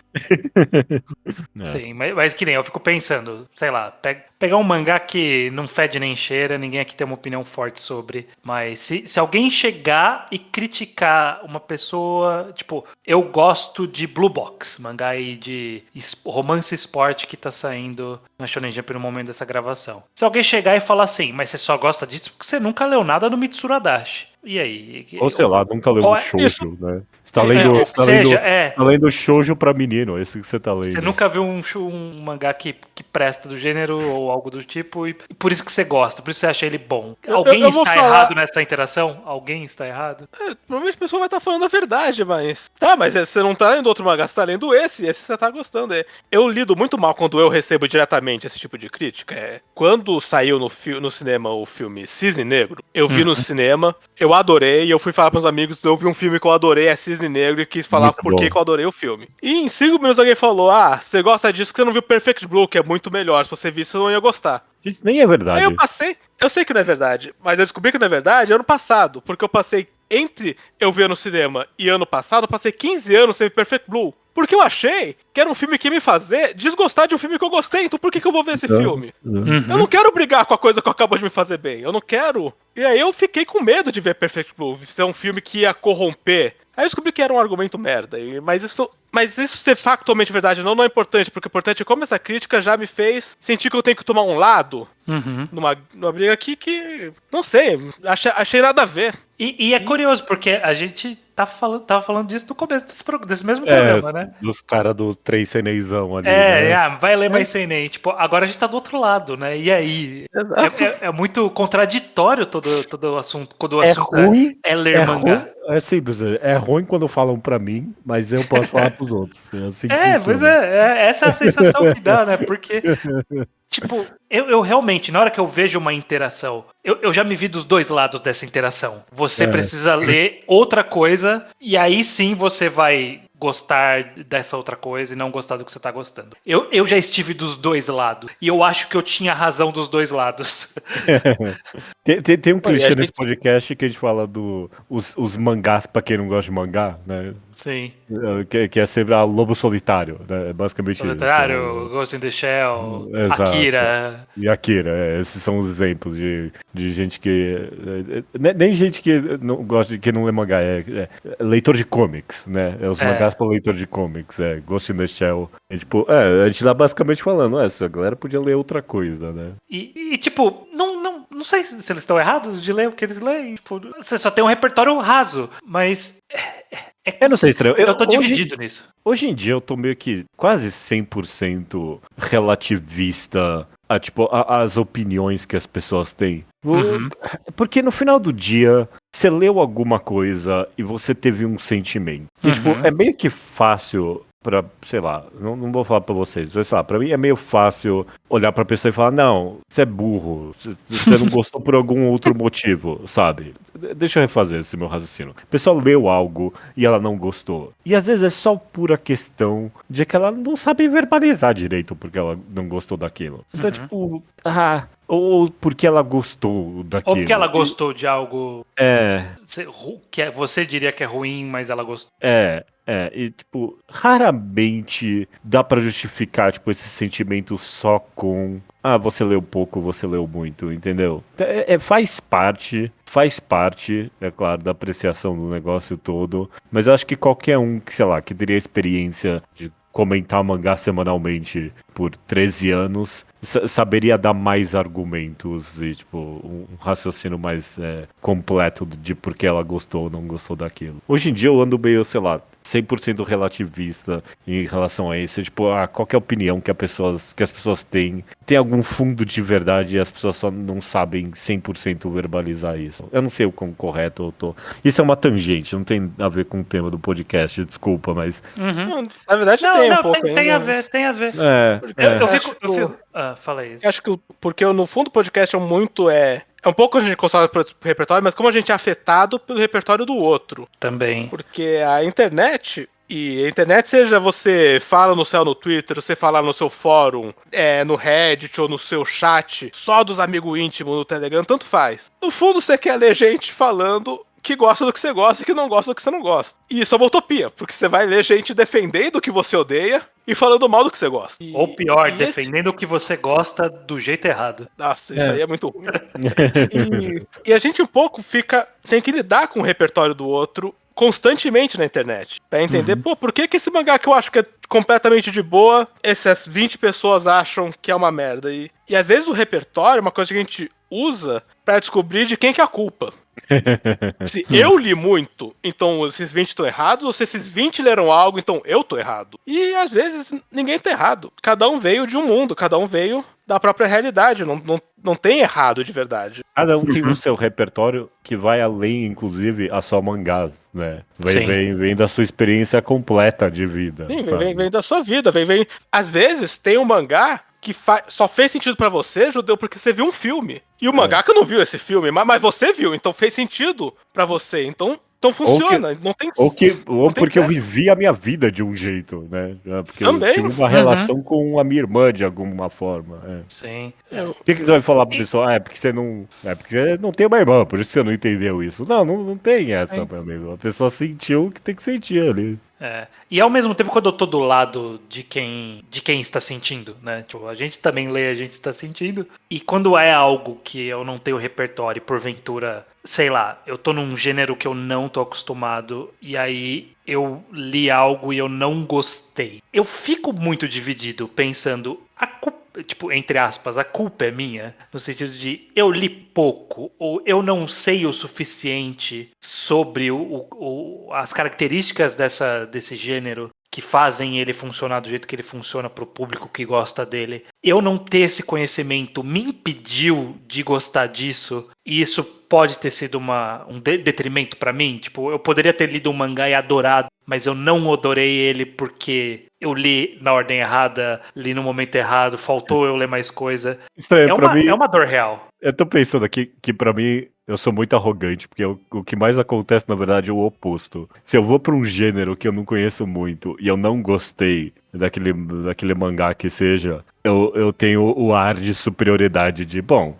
Sim, mas que nem eu fico pensando, sei lá, pegar um mangá que não fede nem cheira, ninguém aqui tem uma opinião forte sobre, mas se alguém chegar e criticar uma pessoa, tipo, eu gosto de Blue Box, mangá aí de romance esporte que tá saindo na Shonen Jump no momento dessa gravação. Se alguém chegar e falar assim, mas você só gosta disso porque você nunca leu nada no Mitsuru Adachi. E aí? Ou sei lá, nunca leu Qual um é- shoujo, né? Você tá Ou lendo, que seja, tá lendo shoujo pra menino, esse que você tá Você lendo. nunca viu um mangá que presta do gênero ou algo do tipo, e por isso que você gosta, por isso que você acha ele bom. Alguém eu vou está falar- errado nessa interação? Alguém está errado? Provavelmente a pessoa vai estar falando a verdade, mas. Tá, mas você não tá lendo outro mangá, você tá lendo esse você tá gostando. Eu lido muito mal quando eu recebo diretamente esse tipo de crítica. Quando saiu no cinema o filme Cisne Negro, eu vi no cinema, eu adorei, e eu fui falar pros amigos, eu vi um filme que eu adorei, é Cisne Negro, e quis falar Muito por que bom. eu adorei o filme. E em 5 minutos alguém falou, você gosta disso que você não viu Perfect Blue, que é muito melhor, se você visse você não ia gostar. Gente, nem é verdade. Aí eu passei, eu sei que não é verdade, mas eu descobri que não é verdade ano passado, porque eu passei entre eu ver no cinema e ano passado, eu passei 15 anos sem ver Perfect Blue. Porque eu achei que era um filme que ia me fazer desgostar de um filme que eu gostei, então por que eu vou ver esse filme? Eu não quero brigar com a coisa que acabou de me fazer bem, eu não quero. E aí eu fiquei com medo de ver Perfect Blue, ser um filme que ia corromper. Aí eu descobri que era um argumento merda, mas isso ser factualmente verdade não é importante, porque o importante é como essa crítica já me fez sentir que eu tenho que tomar um lado numa briga aqui que, não sei, achei nada a ver. E é curioso, porque a gente tava falando disso no começo desse mesmo programa, né? Dos caras do 3 Seneizão ali, É, né? vai ler mais sem nem. Tipo, agora a gente tá do outro lado, né? E aí? Exato. É muito contraditório todo o assunto, quando o É assunto ruim, é ler mangá. ruim, é simples, é ruim quando falam pra mim, mas eu posso falar pros outros. É assim que Pois funciona. essa é a sensação que dá, né? Porque, tipo, eu realmente, na hora que eu vejo uma interação, eu já me vi dos dois lados dessa interação. Você precisa ler outra coisa, e aí sim você vai gostar dessa outra coisa e não gostar do que você tá gostando. Eu já estive dos dois lados, e eu acho que eu tinha razão dos dois lados. Tem um clichê a nesse gente- podcast que a gente fala os mangás pra quem não gosta de mangá, né? Sim. Que é sempre a Lobo Solitário, né? É basicamente isso. Solitário, Ghost in the Shell, Exato. Akira. E Akira, esses são os exemplos de gente que. Nem gente que não gosta que não lê mangá, é leitor de comics, né? É os mangás pra leitor de comics, Ghost in the Shell. A gente tá basicamente falando, essa galera podia ler outra coisa, né? E tipo, não sei se eles estão errados de ler o que eles leem. Tipo, você só tem um repertório raso, mas. Eu não sei, estranho. Eu tô dividido nisso. Hoje em dia eu tô meio que quase 100% relativista as opiniões que as pessoas têm. Porque no final do dia, você leu alguma coisa e você teve um sentimento. E, é meio que fácil pra, sei lá, não vou falar pra vocês, mas sei lá, pra mim é meio fácil olhar pra pessoa e falar, não, você é burro, você não gostou por algum outro motivo, sabe? Deixa eu refazer esse meu raciocínio. A pessoa leu algo e ela não gostou. E às vezes é só pura questão de que ela não sabe verbalizar direito porque ela não gostou daquilo. Então, ou porque ela gostou daquilo. Ou porque ela gostou de algo É. que você diria que é ruim, mas ela gostou. E, raramente dá pra justificar, esse sentimento só com você leu pouco, você leu muito, entendeu? Faz parte, é claro, da apreciação do negócio todo, mas eu acho que qualquer um que, sei lá, que teria experiência de comentar mangá semanalmente por 13 anos, saberia dar mais argumentos e, um raciocínio mais completo de por que ela gostou ou não gostou daquilo. Hoje em dia eu ando meio, sei lá, 100% relativista em relação a isso. Qualquer opinião que as pessoas têm, tem algum fundo de verdade e as pessoas só não sabem 100% verbalizar isso. Eu não sei o quão correto eu tô. Isso é uma tangente, não tem a ver com o tema do podcast, desculpa, mas... Não, na verdade tem um pouco tem ainda. Tem a ver. Eu fico... fala isso. Eu acho que porque no fundo o podcast é um pouco a gente consome pro repertório, mas como a gente é afetado pelo repertório do outro. Também. Porque a internet, seja você fala no céu no Twitter, você fala no seu fórum, no Reddit ou no seu chat, só dos amigos íntimos no Telegram, tanto faz. No fundo você quer ler gente falando que gosta do que você gosta e que não gosta do que você não gosta. E isso é uma utopia, porque você vai ler gente defendendo o que você odeia e falando mal do que você gosta. Ou pior, defendendo o que você gosta do jeito errado. Nossa, isso aí é muito ruim. E a gente um pouco tem que lidar com o repertório do outro constantemente na internet. Pra entender, por que esse mangá que eu acho que é completamente de boa, essas 20 pessoas acham que é uma merda. E às vezes o repertório é uma coisa que a gente usa pra descobrir de quem que é a culpa. Se eu li muito, então esses 20 estão errados, ou se esses 20 leram algo, então eu tô errado. E às vezes ninguém tá errado. Cada um veio de um mundo, cada um veio da própria realidade. Não tem errado de verdade. Cada um tem o seu repertório que vai além, inclusive, a só mangás, né? Sim. Vem da sua experiência completa de vida. Sim, sabe? vem da sua vida. Às vezes tem um mangá que só fez sentido pra você, Judeu, porque você viu um filme. E o mangaka não viu esse filme, mas você viu, então fez sentido pra você. Então funciona. Não tem. Ou porque eu teste. vivi a minha vida de um jeito, né? Porque eu Também. tive uma relação com a minha irmã de alguma forma. Sim. Por que você vai falar pro pessoal? É porque você não tem uma irmã, por isso você não entendeu isso. Não tem essa, meu amigo. A pessoa sentiu o que tem que sentir ali. E ao mesmo tempo, quando eu tô do lado de quem está sentindo, né? Tipo, a gente também lê, a gente está sentindo. E quando é algo que eu não tenho repertório, porventura, sei lá, eu tô num gênero que eu não tô acostumado, e aí eu li algo e eu não gostei. Eu fico muito dividido pensando, a culpa, tipo, entre aspas, a culpa é minha, no sentido de eu li pouco, ou eu não sei o suficiente sobre as características desse gênero que fazem ele funcionar do jeito que ele funciona pro público que gosta dele. Eu não ter esse conhecimento me impediu de gostar disso, e isso pode ter sido um detrimento pra mim. Tipo, eu poderia ter lido um mangá e adorado, mas eu não adorei ele porque eu li na ordem errada, li no momento errado, faltou eu ler mais coisa. Estranho, pra mim, É uma dor real. eu tô pensando aqui que pra mim eu sou muito arrogante, porque o que mais acontece, na verdade, é o oposto. Se eu vou pra um gênero que eu não conheço muito e eu não gostei daquele mangá que seja, eu tenho o ar de superioridade de, bom,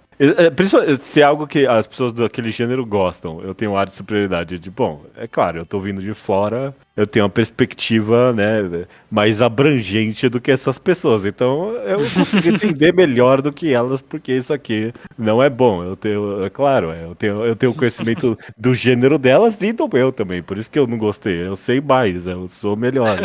principalmente se é algo que as pessoas daquele gênero gostam, eu tenho um ar de superioridade de, bom, é claro, eu tô vindo de fora, eu tenho uma perspectiva, né, mais abrangente do que essas pessoas, então eu consigo entender melhor do que elas, porque isso aqui não é bom. Eu tenho, é claro, eu tenho conhecimento do gênero delas e do meu também, por isso que eu não gostei, eu sei mais, eu sou melhor.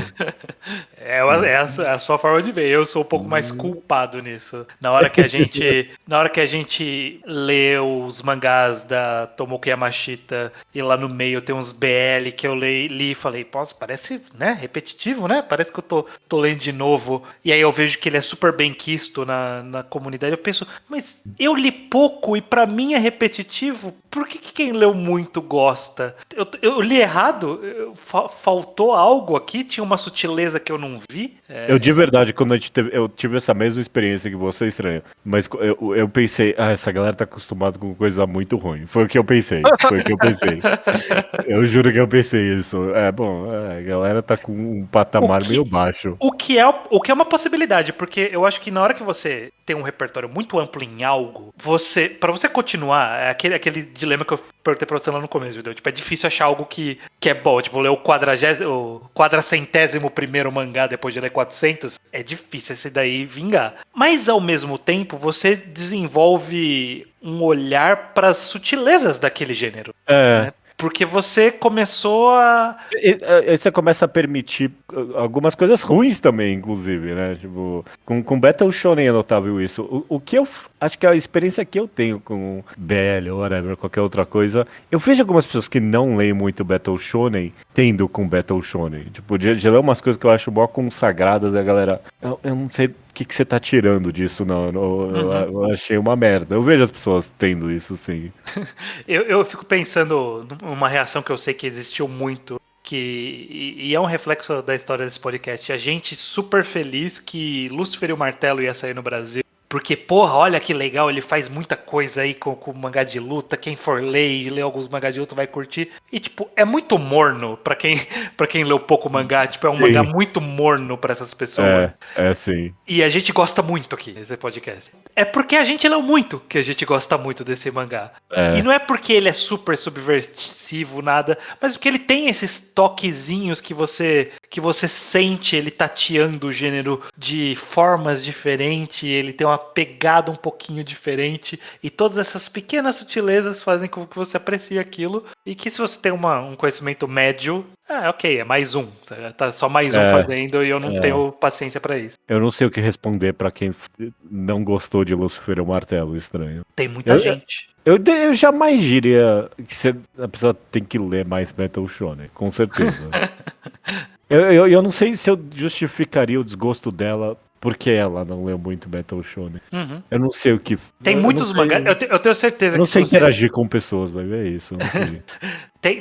É a sua forma de ver. Eu sou um pouco mais culpado nisso. Na hora que a gente lê os mangás da Tomoki Yamashita e lá no meio tem uns BL que eu li e falei, nossa, parece, né, repetitivo, né? Parece que eu tô lendo de novo. E aí eu vejo que ele é super bem quisto na comunidade. Eu penso, mas eu li pouco e pra mim é repetitivo. Por que quem leu muito gosta? Eu li errado? Faltou algo aqui? Tinha uma sutileza que eu não vi? Eu de verdade, quando eu tive essa mesma experiência que você, estranho, mas eu pensei, essa galera tá acostumada com coisa muito ruim. Foi o que eu pensei, Eu juro que eu pensei isso. A galera tá com um patamar meio baixo. O que é uma possibilidade, porque eu acho que na hora que você tem um repertório muito amplo em algo, para você continuar, é aquele dilema que eu perguntei pra você lá no começo, entendeu? Tipo, é difícil achar algo que é bom. Tipo, ler o 400º mangá depois de ler 400, é difícil esse daí vingar. Mas, ao mesmo tempo, você desenvolve um olhar para as sutilezas daquele gênero. Né? Porque você começou a... Você começa a permitir algumas coisas ruins também, inclusive, né? Tipo, com Battle Shonen é notável isso. O que eu acho que a experiência que eu tenho com BL ou whatever, qualquer outra coisa, eu vejo algumas pessoas que não leem muito Battle Shonen tendo com Battle Shonen. Tipo, de ler umas coisas que eu acho mó consagradas e a galera, eu não sei o que você tá tirando disso, não. Eu achei uma merda. Eu vejo as pessoas tendo isso, sim. Eu fico pensando numa reação que eu sei que existiu muito, e é um reflexo da história desse podcast. A gente super feliz que Lúcifer e o Martelo ia sair no Brasil. Porque, porra, olha que legal, ele faz muita coisa aí com mangá de luta. Quem for ler e ler alguns mangás de luta vai curtir. E, tipo, é muito morno pra quem leu pouco mangá. Tipo, é um mangá muito morno pra essas pessoas. Sim. E a gente gosta muito aqui nesse podcast. É porque a gente leu muito que a gente gosta muito desse mangá. E não é porque ele é super subversivo, nada, mas porque ele tem esses toquezinhos que você sente ele tateando o gênero de formas diferentes, ele tem uma pegada um pouquinho diferente, e todas essas pequenas sutilezas fazem com que você aprecie aquilo, e que se você tem um conhecimento médio, ok, é mais um, tá só mais um fazendo, e eu não tenho paciência pra isso. Eu não sei o que responder pra quem não gostou de Lúcifer o Martelo Estranho. Tem muita gente. Eu jamais diria que a pessoa tem que ler mais Metal Shonen, com certeza. eu não sei se eu justificaria o desgosto dela porque ela não leu muito Metal Shonen. Uhum. Eu não sei o que... Tem muitos mangás, eu tenho certeza Eu não que sei interagir com pessoas, vai ver isso, eu não sei.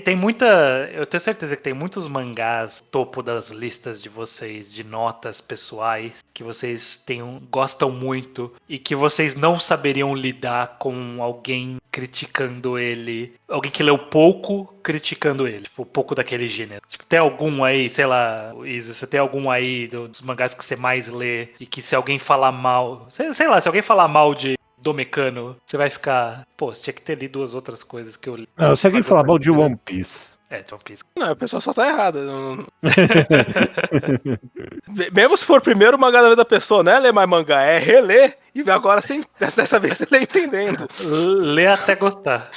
Tem muita. Eu tenho certeza que tem muitos mangás topo das listas de vocês, de notas pessoais, que vocês gostam muito e que vocês não saberiam lidar com alguém criticando ele. Alguém que leu pouco criticando ele. Tipo, pouco daquele gênero. Tipo, tem algum aí, sei lá, Isa, você tem algum aí dos mangás que você mais lê e que se alguém falar mal. Sei lá, se alguém falar mal de do Mecano, você vai ficar... Pô, você tinha que ter lido as outras coisas que eu li. Não, se alguém falar mal de One Piece... De One Piece. Não, a pessoa só tá errada. Mesmo se for o primeiro mangá da vida da pessoa, não é ler mais mangá, é reler e agora dessa vez você lê entendendo. Lê até gostar.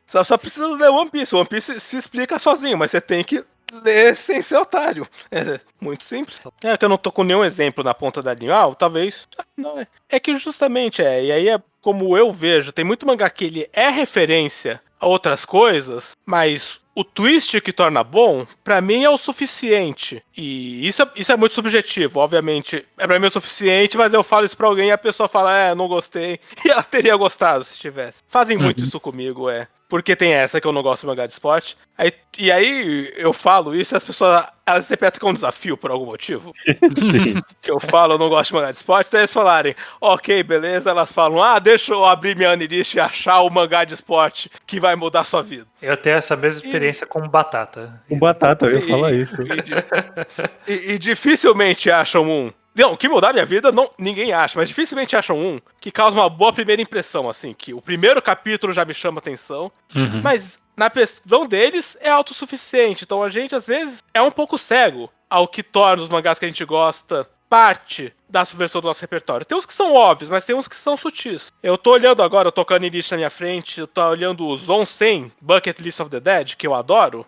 Só precisa ler One Piece. One Piece se explica sozinho, mas você tem que ler sem ser otário. É muito simples. É que eu não tô com nenhum exemplo na ponta da linha. Talvez. Não, é que justamente e aí é como eu vejo, tem muito mangá que ele é referência a outras coisas, mas o twist que torna bom, pra mim é o suficiente. E isso é muito subjetivo, obviamente. Pra mim é o suficiente, mas eu falo isso pra alguém e a pessoa fala, não gostei. E ela teria gostado se tivesse. Fazem muito isso comigo, Porque tem essa que eu não gosto de mangá de esporte. E aí eu falo isso e as pessoas, elas interpretam como um desafio por algum motivo. Sim. Que eu falo, eu não gosto de mangá de esporte. Daí eles falarem, ok, beleza. Elas falam, deixa eu abrir minha Anirist e achar o mangá de esporte que vai mudar a sua vida. Eu tenho essa mesma experiência com Batata. Com Batata, eu ia falar isso. E dificilmente acham um. Não, que mudar minha vida, ninguém acha, mas dificilmente acham um que causa uma boa primeira impressão, assim, que o primeiro capítulo já me chama atenção, mas na visão deles é autossuficiente, então a gente, às vezes, é um pouco cego ao que torna os mangás que a gente gosta parte da subversão do nosso repertório. Tem uns que são óbvios, mas tem uns que são sutis. Eu tô olhando agora, eu tô com a Anirist na minha frente, eu tô olhando o Zon 100, Bucket List of the Dead, que eu adoro,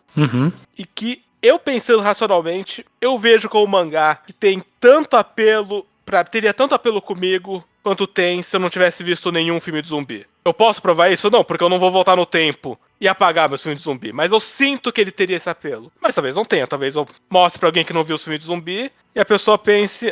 e que eu pensando racionalmente, eu vejo como um mangá que tem tanto apelo, teria tanto apelo comigo quanto tem se eu não tivesse visto nenhum filme de zumbi. Eu posso provar isso? Não, porque eu não vou voltar no tempo e apagar meus filmes de zumbi. Mas eu sinto que ele teria esse apelo. Mas talvez não tenha. Talvez eu mostre pra alguém que não viu os filmes de zumbi e a pessoa pense,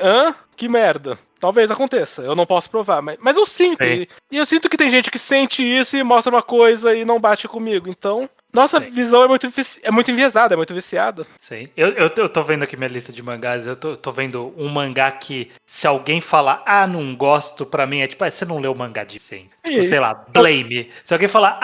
que merda. Talvez aconteça. Eu não posso provar. Mas eu sinto. E eu sinto que tem gente que sente isso e mostra uma coisa e não bate comigo. Então... Nossa visão é muito enviesada, é muito viciada. Sim. Eu tô vendo aqui minha lista de mangás, eu tô vendo um mangá que, se alguém falar, não gosto, pra mim é tipo, você não leu o mangá de sim. Tipo, sei lá, Blame. Se alguém falar,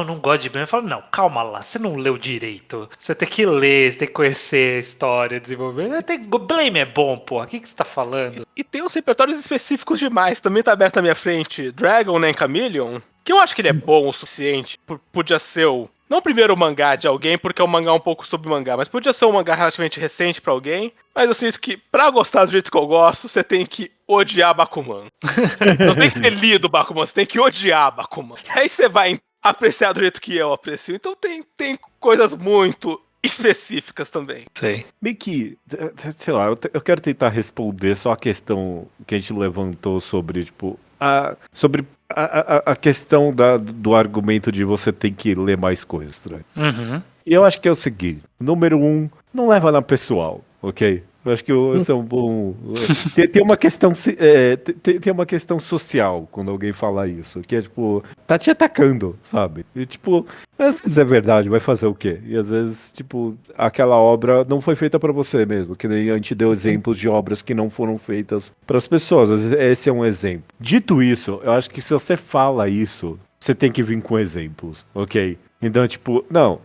não gosto de Blame, eu falo, não, calma lá, você não leu direito. Você tem que ler, você tem que conhecer a história, desenvolver. Blame é bom, porra, o que você tá falando? E tem uns repertórios específicos demais, também tá aberto na minha frente, Dragon and Chameleon, que eu acho que ele é bom o suficiente, podia ser não o primeiro mangá de alguém, porque é um mangá um pouco sub-mangá, mas podia ser um mangá relativamente recente pra alguém. Mas eu sinto que, pra gostar do jeito que eu gosto, você tem que odiar Bakuman. Não tem que ter lido Bakuman, você tem que odiar Bakuman. Aí você vai apreciar do jeito que eu aprecio. Então tem coisas muito específicas também. Sei. Meio que, sei lá, eu quero tentar responder só a questão que a gente levantou sobre, tipo, a questão do argumento de você tem que ler mais coisas, né? E eu acho que é o seguinte, número 1, não leva na pessoal, ok? Eu acho que esse é um bom... Tem uma questão tem uma questão social quando alguém fala isso, que é tipo, tá te atacando, sabe? E tipo, às vezes é verdade, vai fazer o quê? E às vezes, tipo, aquela obra não foi feita pra você mesmo, que nem a gente deu exemplos de obras que não foram feitas pras pessoas. Esse é um exemplo. Dito isso, eu acho que se você fala isso, você tem que vir com exemplos, ok? Então, tipo, não,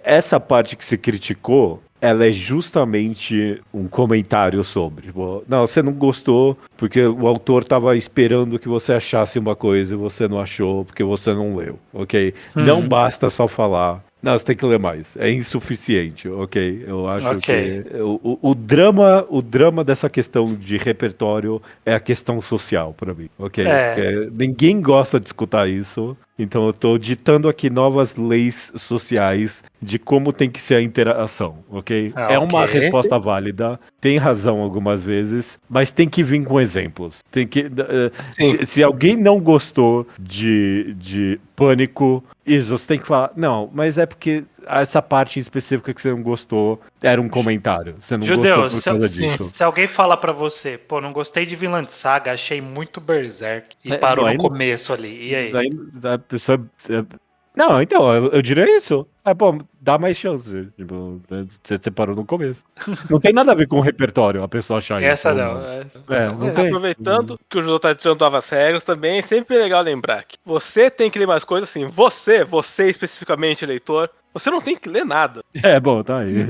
essa parte que você criticou, ela é justamente um comentário sobre, tipo, não, você não gostou porque o autor tava esperando que você achasse uma coisa e você não achou porque você não leu, ok? Não basta só falar Não, você tem que ler mais. É insuficiente, ok? Eu acho Ok. que o drama dessa questão de repertório é a questão social pra mim, ok? É. Porque ninguém gosta de escutar isso, então eu tô ditando aqui novas leis sociais de como tem que ser a interação, ok? É uma Ok. resposta válida, tem razão algumas vezes, mas tem que vir com exemplos. Tem que, Sim. se alguém não gostou de Pânico, isso, você tem que falar, não, mas é porque essa parte em específica que você não gostou era um comentário. Você não gostou Judeu, por causa Sim. disso. se alguém fala pra você, pô, não gostei de Vinland Saga, achei muito Berserk, e parou Bom, no aí não, começo ali, e aí? daí a pessoa. Não, então, eu diria isso. Pô, dá mais chance. Tipo, você separou no começo. Não tem nada a ver com o repertório, a pessoa achar isso. Essa Ou não. não. Não tem. Aproveitando que o Judô tá tirando novas regras também, é sempre legal lembrar que você tem que ler mais coisas assim. Você especificamente, leitor, você não tem que ler nada. Bom, tá aí.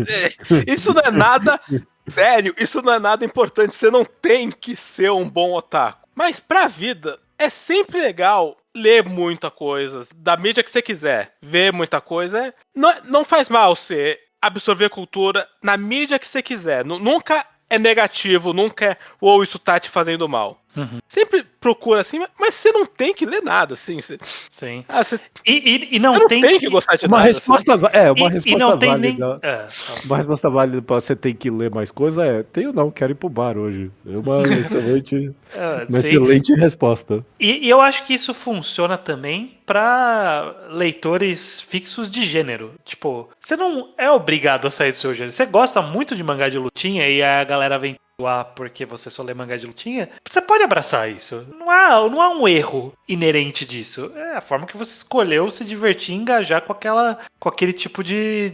Isso não é nada sério, isso não é nada importante. Você não tem que ser um bom otaku. Mas pra vida, é sempre legal ler muita coisa, da mídia que você quiser, ver muita coisa. Não faz mal você absorver cultura na mídia que você quiser. Nunca é negativo, nunca é, ou isso tá te fazendo mal. Uhum. Sempre procura assim, mas você não tem que ler nada, assim. Sim. Você E não não tem tem que. que gostar de Uma nada. resposta, uma E resposta não tem nem. válida. Uma resposta válida pra você ter que ler mais coisa é: tenho não, quero ir pro bar hoje. É uma Sim. excelente resposta. E eu acho que isso funciona também pra leitores fixos de gênero. Tipo, você não é obrigado a sair do seu gênero. Você gosta muito de mangá de lutinha e a galera vem porque você só lê mangá de lutinha, você pode abraçar isso. Não há um erro inerente disso. É a forma que você escolheu se divertir e engajar com aquele tipo de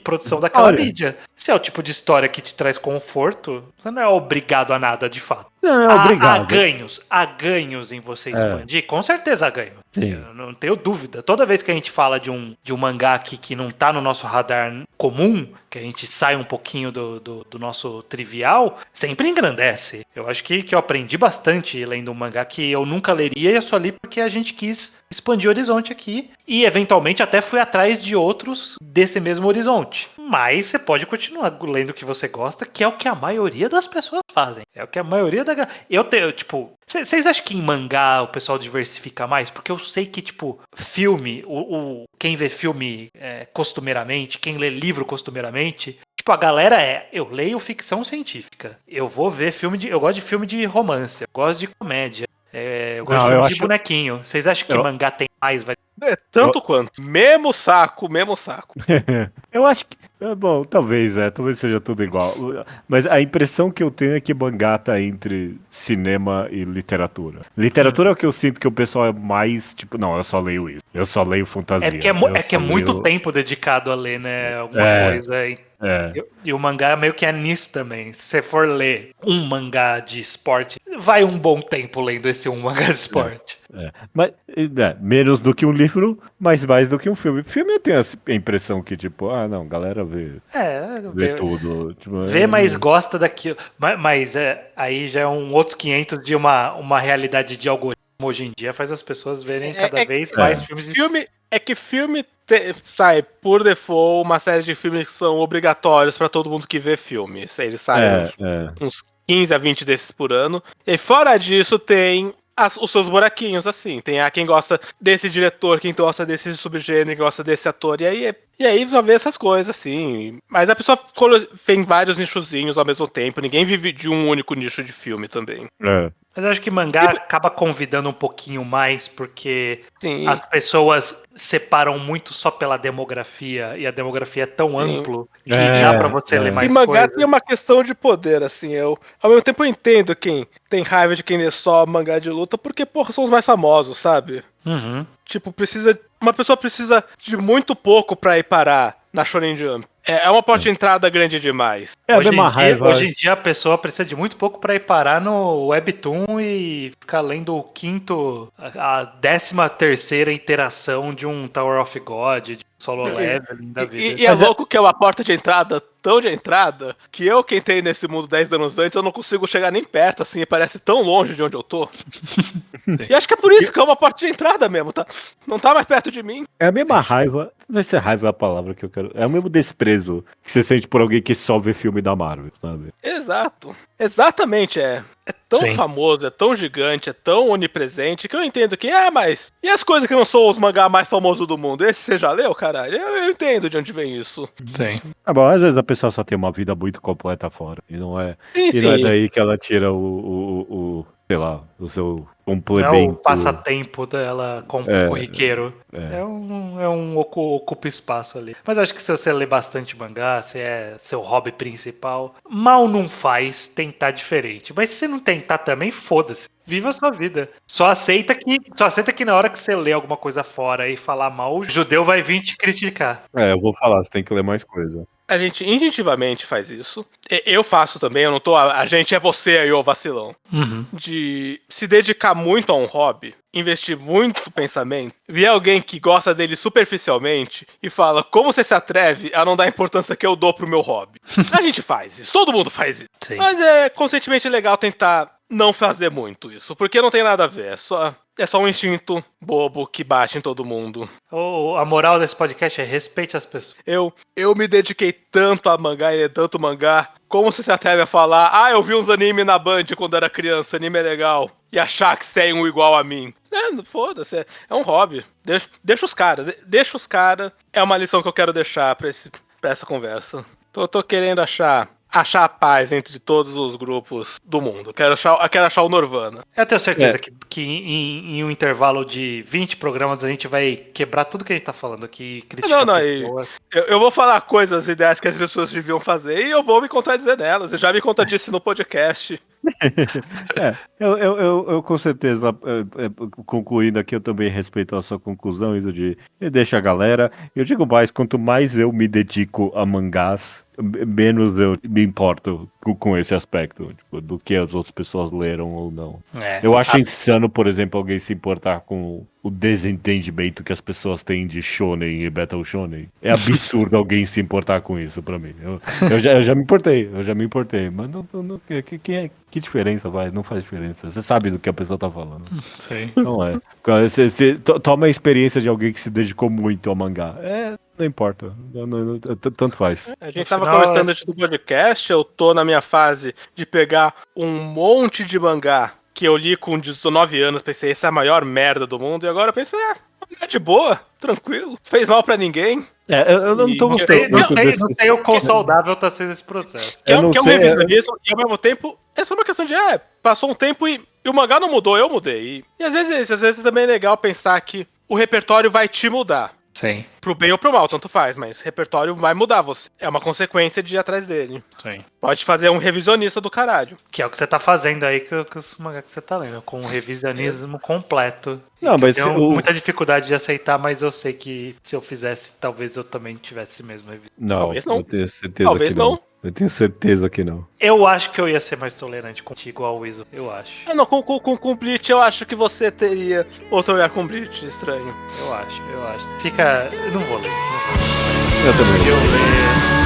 produção daquela História. mídia. Se é o tipo de história que te traz conforto, você não é obrigado a nada de fato. Não, é Há obrigado. ganhos em você expandir? Com certeza há ganho. Sim. Eu não tenho dúvida. Toda vez que a gente fala de um mangá aqui que não tá no nosso radar comum, que a gente sai um pouquinho do nosso trivial, sempre engrandece. Eu acho que eu aprendi bastante lendo um mangá que eu nunca leria e eu só li porque a gente quis expandir o horizonte aqui. E eventualmente até fui atrás de outros desse mesmo horizonte. Mas você pode continuar lendo o que você gosta, que é o que a maioria das pessoas fazem. É o que a maioria da... Tipo... Vocês acham que em mangá o pessoal diversifica mais? Porque eu sei que, tipo, filme... Quem vê filme costumeiramente, quem lê livro costumeiramente... Tipo, a galera eu leio ficção científica. Eu vou ver eu gosto de filme de romance. Eu gosto de comédia. Eu gosto de filme de bonequinho. Vocês acham que mangá tem mais? É tanto quanto. Mesmo saco, mesmo saco. Eu acho que. Bom, talvez seja tudo igual. Mas a impressão que eu tenho é que mangá tá entre cinema e literatura. Literatura é o que eu sinto que o pessoal é mais, tipo, não, eu só leio isso. Eu só leio fantasia. Que é muito tempo dedicado a ler, né? Alguma coisa aí. E o mangá meio que é nisso também. Se você for ler um mangá de esporte, vai um bom tempo lendo esse um mangá de esporte. Mas, menos do que um livro, mas mais do que um filme. Filme eu tenho a impressão que, tipo, não, galera vê tudo. Tipo, Vê, mas gosta daquilo. Mas aí já é um outros 500 de uma realidade de algoritmo hoje em dia, faz as pessoas verem cada vez mais filmes. Filme sai por default uma série de filmes que são obrigatórios pra todo mundo que vê filme. Eles saem uns 15 a 20 desses por ano. E fora disso tem os seus buraquinhos, assim. Tem quem gosta desse diretor, quem gosta desse subgênero, quem gosta desse ator. E aí só vê essas coisas, assim. Mas a pessoa tem vários nichozinhos ao mesmo tempo. Ninguém vive de um único nicho de filme também. Mas eu acho que mangá acaba convidando um pouquinho mais, porque Sim. as pessoas separam muito só pela demografia, e a demografia é tão amplo que dá pra você ler mais coisas. E mangá coisa. tem uma questão de poder, assim. Ao mesmo tempo eu entendo quem tem raiva de quem lê só mangá de luta, porque, porra, são os mais famosos, sabe? Uhum. Tipo, uma pessoa precisa de muito pouco pra ir parar na Shonen Jump. É uma porta de entrada grande demais. Hoje em dia a pessoa precisa de muito pouco pra ir parar no Webtoon e ficar lendo a 13ª interação de um Tower of God, de Solo leveling da vida. E é louco que é uma porta de entrada, tão de entrada, que eu que entrei nesse mundo 10 anos antes, eu não consigo chegar nem perto, assim, parece tão longe de onde eu tô. E acho que é por isso que é uma porta de entrada mesmo, tá? Não tá mais perto de mim. É a mesma raiva, não sei se é raiva é a palavra que eu quero, é o mesmo desprezo que você sente por alguém que só vê filme da Marvel, sabe? Exato. Exatamente, é. É tão Sim. famoso, é tão gigante, é tão onipresente, que eu entendo que, mas... E as coisas que não são os mangá mais famosos do mundo? Esse você já leu, caralho? Eu entendo de onde vem isso. Sim. Ah, bom, às vezes a pessoa só tem uma vida muito completa fora, e não é, Sim, não é sim. daí que ela tira sei lá, o seu Não é o complemento. passatempo dela como É, corriqueiro. é. É um ocupa espaço ali. Mas eu acho que se você lê bastante mangá, se é seu hobby principal, mal não faz tentar diferente. Mas se você não tentar também, foda-se. Viva a sua vida. Só aceita que na hora que você lê alguma coisa fora e falar mal, o judeu vai vir te criticar. Eu vou falar, você tem que ler mais coisa. A gente instintivamente faz isso. Eu faço também, eu não tô... A gente é você aí, ô vacilão. De se dedicar muito a um hobby, investir muito pensamento, ver alguém que gosta dele superficialmente e fala como você se atreve a não dar a importância que eu dou pro meu hobby. A gente faz isso, todo mundo faz isso. Sim. Mas é conscientemente legal tentar não fazer muito isso, porque não tem nada a ver, é só um instinto bobo que bate em todo mundo. A moral desse podcast é respeite as pessoas. Eu me dediquei tanto a mangá e ler tanto mangá. Como você se atreve a falar, eu vi uns anime na Band quando era criança, anime é legal, e achar que tem um igual a mim? Foda-se, é um hobby. Deixa os caras, É uma lição que eu quero deixar pra essa conversa. Tô querendo achar a paz entre todos os grupos do mundo. Quero achar o Nirvana. Eu tenho certeza que em um intervalo de 20 programas a gente vai quebrar tudo que a gente tá falando aqui. Criticar pessoas. Eu vou falar coisas, ideias que as pessoas deviam fazer e eu vou me contradizer nelas. Eu já me contradisse no podcast. Eu com certeza, concluindo aqui, eu também respeito a sua conclusão, isso de deixa a galera. Eu digo mais, quanto mais eu me dedico a mangás, menos eu me importo com esse aspecto, tipo, do que as outras pessoas leram ou não. Eu acho insano, por exemplo, alguém se importar com o desentendimento que as pessoas têm de shonen e battle shonen. É absurdo alguém se importar com isso pra mim. Eu já me importei, mas que diferença vai? Não faz diferença. Você sabe do que a pessoa tá falando. Sim. Não é. Você toma a experiência de alguém que se dedicou muito ao mangá. Não importa. Tanto faz. A gente tava conversando antes do podcast, eu tô na minha fase de pegar um monte de mangá que eu li com 19 anos, pensei, essa é a maior merda do mundo, e agora eu penso, mangá de boa, tranquilo, fez mal pra ninguém. Eu não tô gostando muito desse... Não sei o quão saudável tá sendo esse processo. Que é um revisionismo, e ao mesmo tempo, é só uma questão de, passou um tempo e o mangá não mudou, eu mudei. E às vezes também é legal pensar que o repertório vai te mudar. Sim. Pro bem ou pro mal, tanto faz, mas o repertório vai mudar você. É uma consequência de ir atrás dele. Sim. Pode fazer um revisionista do caralho. Que é o que você tá fazendo aí com os mangá que você tá lendo, com um revisionismo completo. Não, mas eu tenho muita dificuldade de aceitar, mas eu sei que se eu fizesse, talvez eu também tivesse mesmo revisão. Não, Talvez não. Eu tenho certeza Talvez que não. não. Eu tenho certeza que não. Eu acho que eu ia ser mais tolerante contigo ao Iso, eu acho. Não, com Bleach eu acho que você teria outro olhar com Bleach estranho. Eu acho. Fica... Eu não vou ler. Eu também. Eu ler...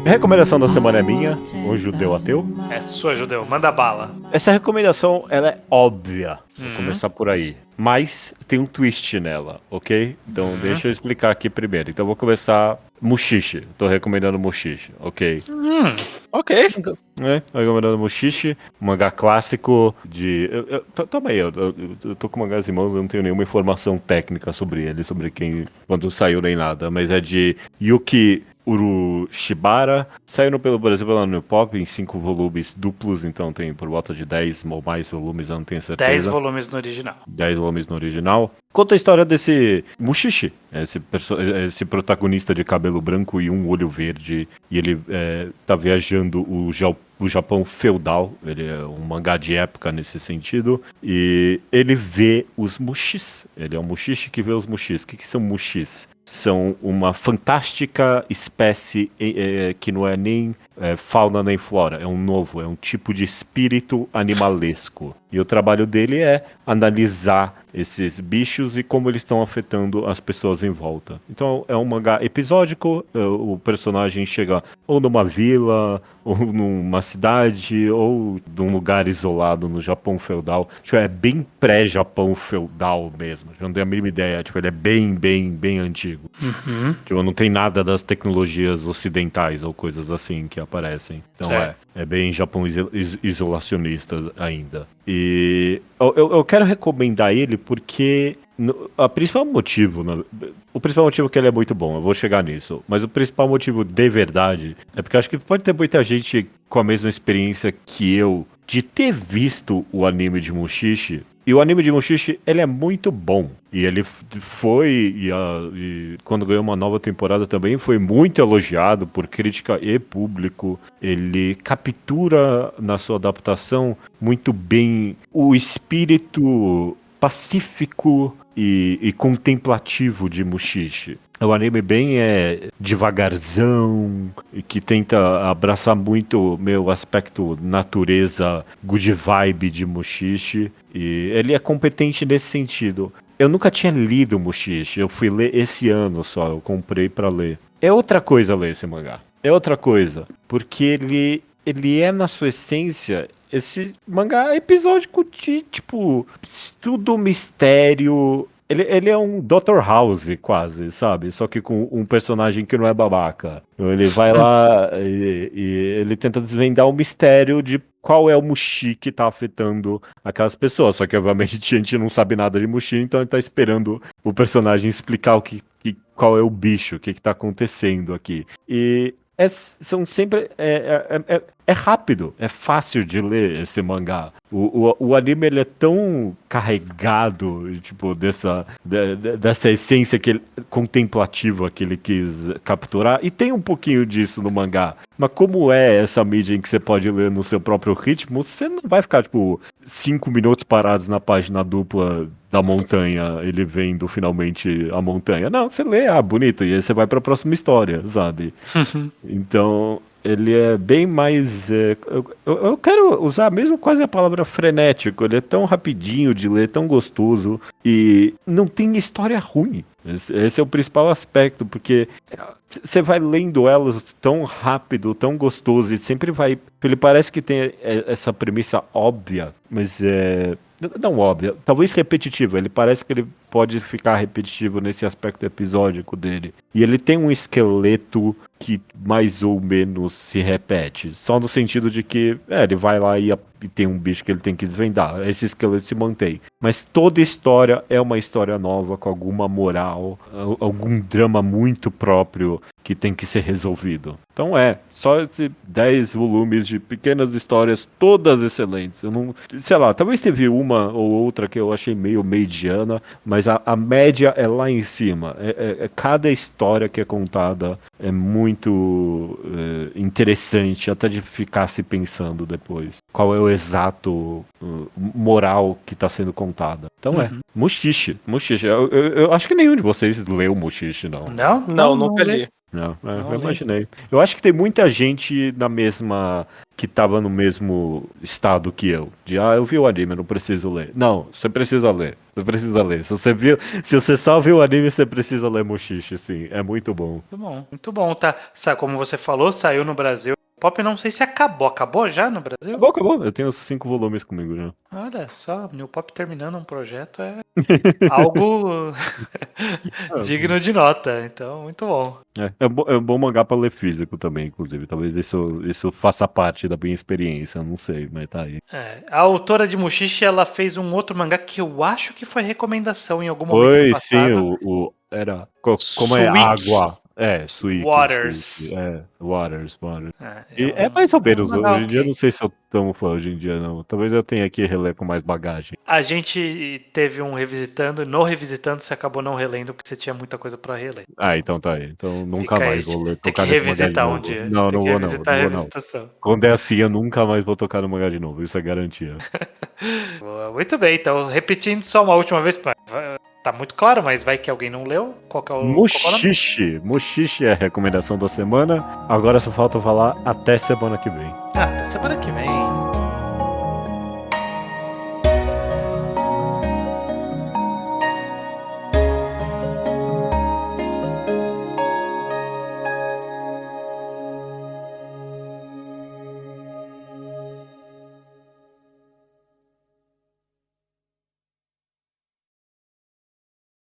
A recomendação da semana é minha, o judeu ateu. É sua, judeu. Manda bala. Essa recomendação, ela é óbvia. Vou começar por aí. Mas tem um twist nela, ok? Então deixa eu explicar aqui primeiro. Então eu vou começar Mushishi. Tô recomendando Mushishi, ok? Ok. Recomendando Mushishi, um mangá clássico de... Toma aí, eu tô com mangás em mãos, eu não tenho nenhuma informação técnica sobre ele, sobre quando saiu nem nada. Mas é de Yuki Urushibara, saindo pelo Brasil pela New Pop em 5 volumes duplos, então tem por volta de 10 ou mais volumes, eu não tenho certeza. 10 volumes no original. 10 volumes no original. Conta a história desse Mushishi, esse protagonista de cabelo branco e um olho verde, e ele tá viajando o Japão feudal, ele é um mangá de época nesse sentido, e ele vê os Mushis, ele é um Mushishi que vê os Mushis. O que são Mushis? São uma fantástica espécie que não é nem fauna nem flora, é um tipo de espírito animalesco. E o trabalho dele é analisar esses bichos e como eles estão afetando as pessoas em volta. Então é um mangá episódico, o personagem chega ou numa vila, ou numa cidade, ou num lugar isolado no Japão feudal. Tipo, é bem pré-Japão feudal mesmo. Eu não tenho a mínima ideia, tipo, ele é bem, bem, bem antigo. Uhum. Tipo, não tem nada das tecnologias ocidentais ou coisas assim que aparecem. Então é bem Japão isolacionista ainda. E eu quero recomendar ele porque o principal motivo que ele é muito bom, eu vou chegar nisso, mas o principal motivo de verdade é porque eu acho que pode ter muita gente com a mesma experiência que eu de ter visto o anime de Mushishi. E o anime de Mushishi, ele é muito bom. E ele foi, e quando ganhou uma nova temporada também, foi muito elogiado por crítica e público. Ele captura na sua adaptação muito bem o espírito pacífico e contemplativo de Mushishi. É um anime bem devagarzão e que tenta abraçar muito meu aspecto natureza, good vibe de Mushishi. E ele é competente nesse sentido. Eu nunca tinha lido Mushishi, eu fui ler esse ano só, eu comprei pra ler. É outra coisa ler esse mangá. É outra coisa, porque ele é na sua essência esse mangá episódico de, tipo, estudo mistério. Ele é um Dr. House, quase, sabe? Só que com um personagem que não é babaca. Então ele vai lá e ele tenta desvendar o mistério de qual é o Mushi que tá afetando aquelas pessoas. Só que, obviamente, a gente não sabe nada de Mushi, então ele tá esperando o personagem explicar qual é o bicho, o que tá acontecendo aqui. E são sempre... É rápido, é fácil de ler esse mangá. O anime ele é tão carregado, tipo, dessa essência contemplativa que ele quis capturar. E tem um pouquinho disso no mangá. Mas como é essa mídia em que você pode ler no seu próprio ritmo, você não vai ficar, tipo, 5 minutos parados na página dupla da montanha, ele vendo finalmente a montanha. Não, você lê, bonito, e aí você vai pra próxima história, sabe? Então... ele é bem mais... eu quero usar mesmo quase a palavra frenético. Ele é tão rapidinho de ler, tão gostoso. E não tem história ruim. Esse é o principal aspecto, porque você vai lendo elas tão rápido, tão gostoso. E sempre vai... Ele parece que tem essa premissa óbvia, mas não óbvia, talvez repetitiva. Ele parece que ele pode ficar repetitivo nesse aspecto episódico dele. E ele tem um esqueleto que mais ou menos se repete. Só no sentido de que ele vai lá e tem um bicho que ele tem que desvendar. Esse esqueleto se mantém. Mas toda história é uma história nova, com alguma moral, algum drama muito próprio que tem que ser resolvido. Então só esses 10 volumes de pequenas histórias, todas excelentes. Eu não, sei lá, talvez teve uma ou outra que eu achei meio mediana, mas a média é lá em cima. Cada história que é contada é muito interessante, até de ficar se pensando depois. Qual é o exato moral que está sendo contada. Então Mushishi. Eu acho que nenhum de vocês leu Mushishi, não. Não, nunca li. Não, eu imaginei. Eu acho que tem muita gente que tava no mesmo estado que eu. Eu vi o anime, eu não preciso ler. Não, você precisa ler. Você precisa ler. Se você só viu o anime, você precisa ler Mushishi, sim. É muito bom. Muito bom, tá? Como você falou, saiu no Brasil. Pop, não sei se acabou. Acabou já no Brasil? Acabou. Eu tenho os 5 volumes comigo já. Olha só, New Pop terminando um projeto é algo digno de nota. Então, muito bom. É um bom mangá pra ler físico também, inclusive. Talvez isso faça parte da minha experiência, não sei, mas tá aí. A autora de Mushishi, ela fez um outro mangá que eu acho que foi recomendação em algum momento do passado. Sim, era como é água. Suíque. Waters. Waters. É É mais ou menos, mas hoje em dia eu ok. não sei se eu tão fã hoje em dia, não. Talvez eu tenha que reler com mais bagagem. A gente teve um revisitando, no revisitando você acabou não relendo porque você tinha muita coisa pra reler. Então tá aí. Então nunca Fica aí, mais vou tem que tocar nesse mangá de revisitar um novo. dia. Não, Tem não que vou não, revisitar a não vou não. revisitação. Quando é assim, eu nunca mais vou tocar no mangá de novo, isso é garantia. Boa, muito bem, então repetindo só uma última vez, tá muito claro, mas vai que alguém não leu. Qual que é o nome? Mushishi é a recomendação da semana. Agora só falta falar até semana que vem. Até semana que vem.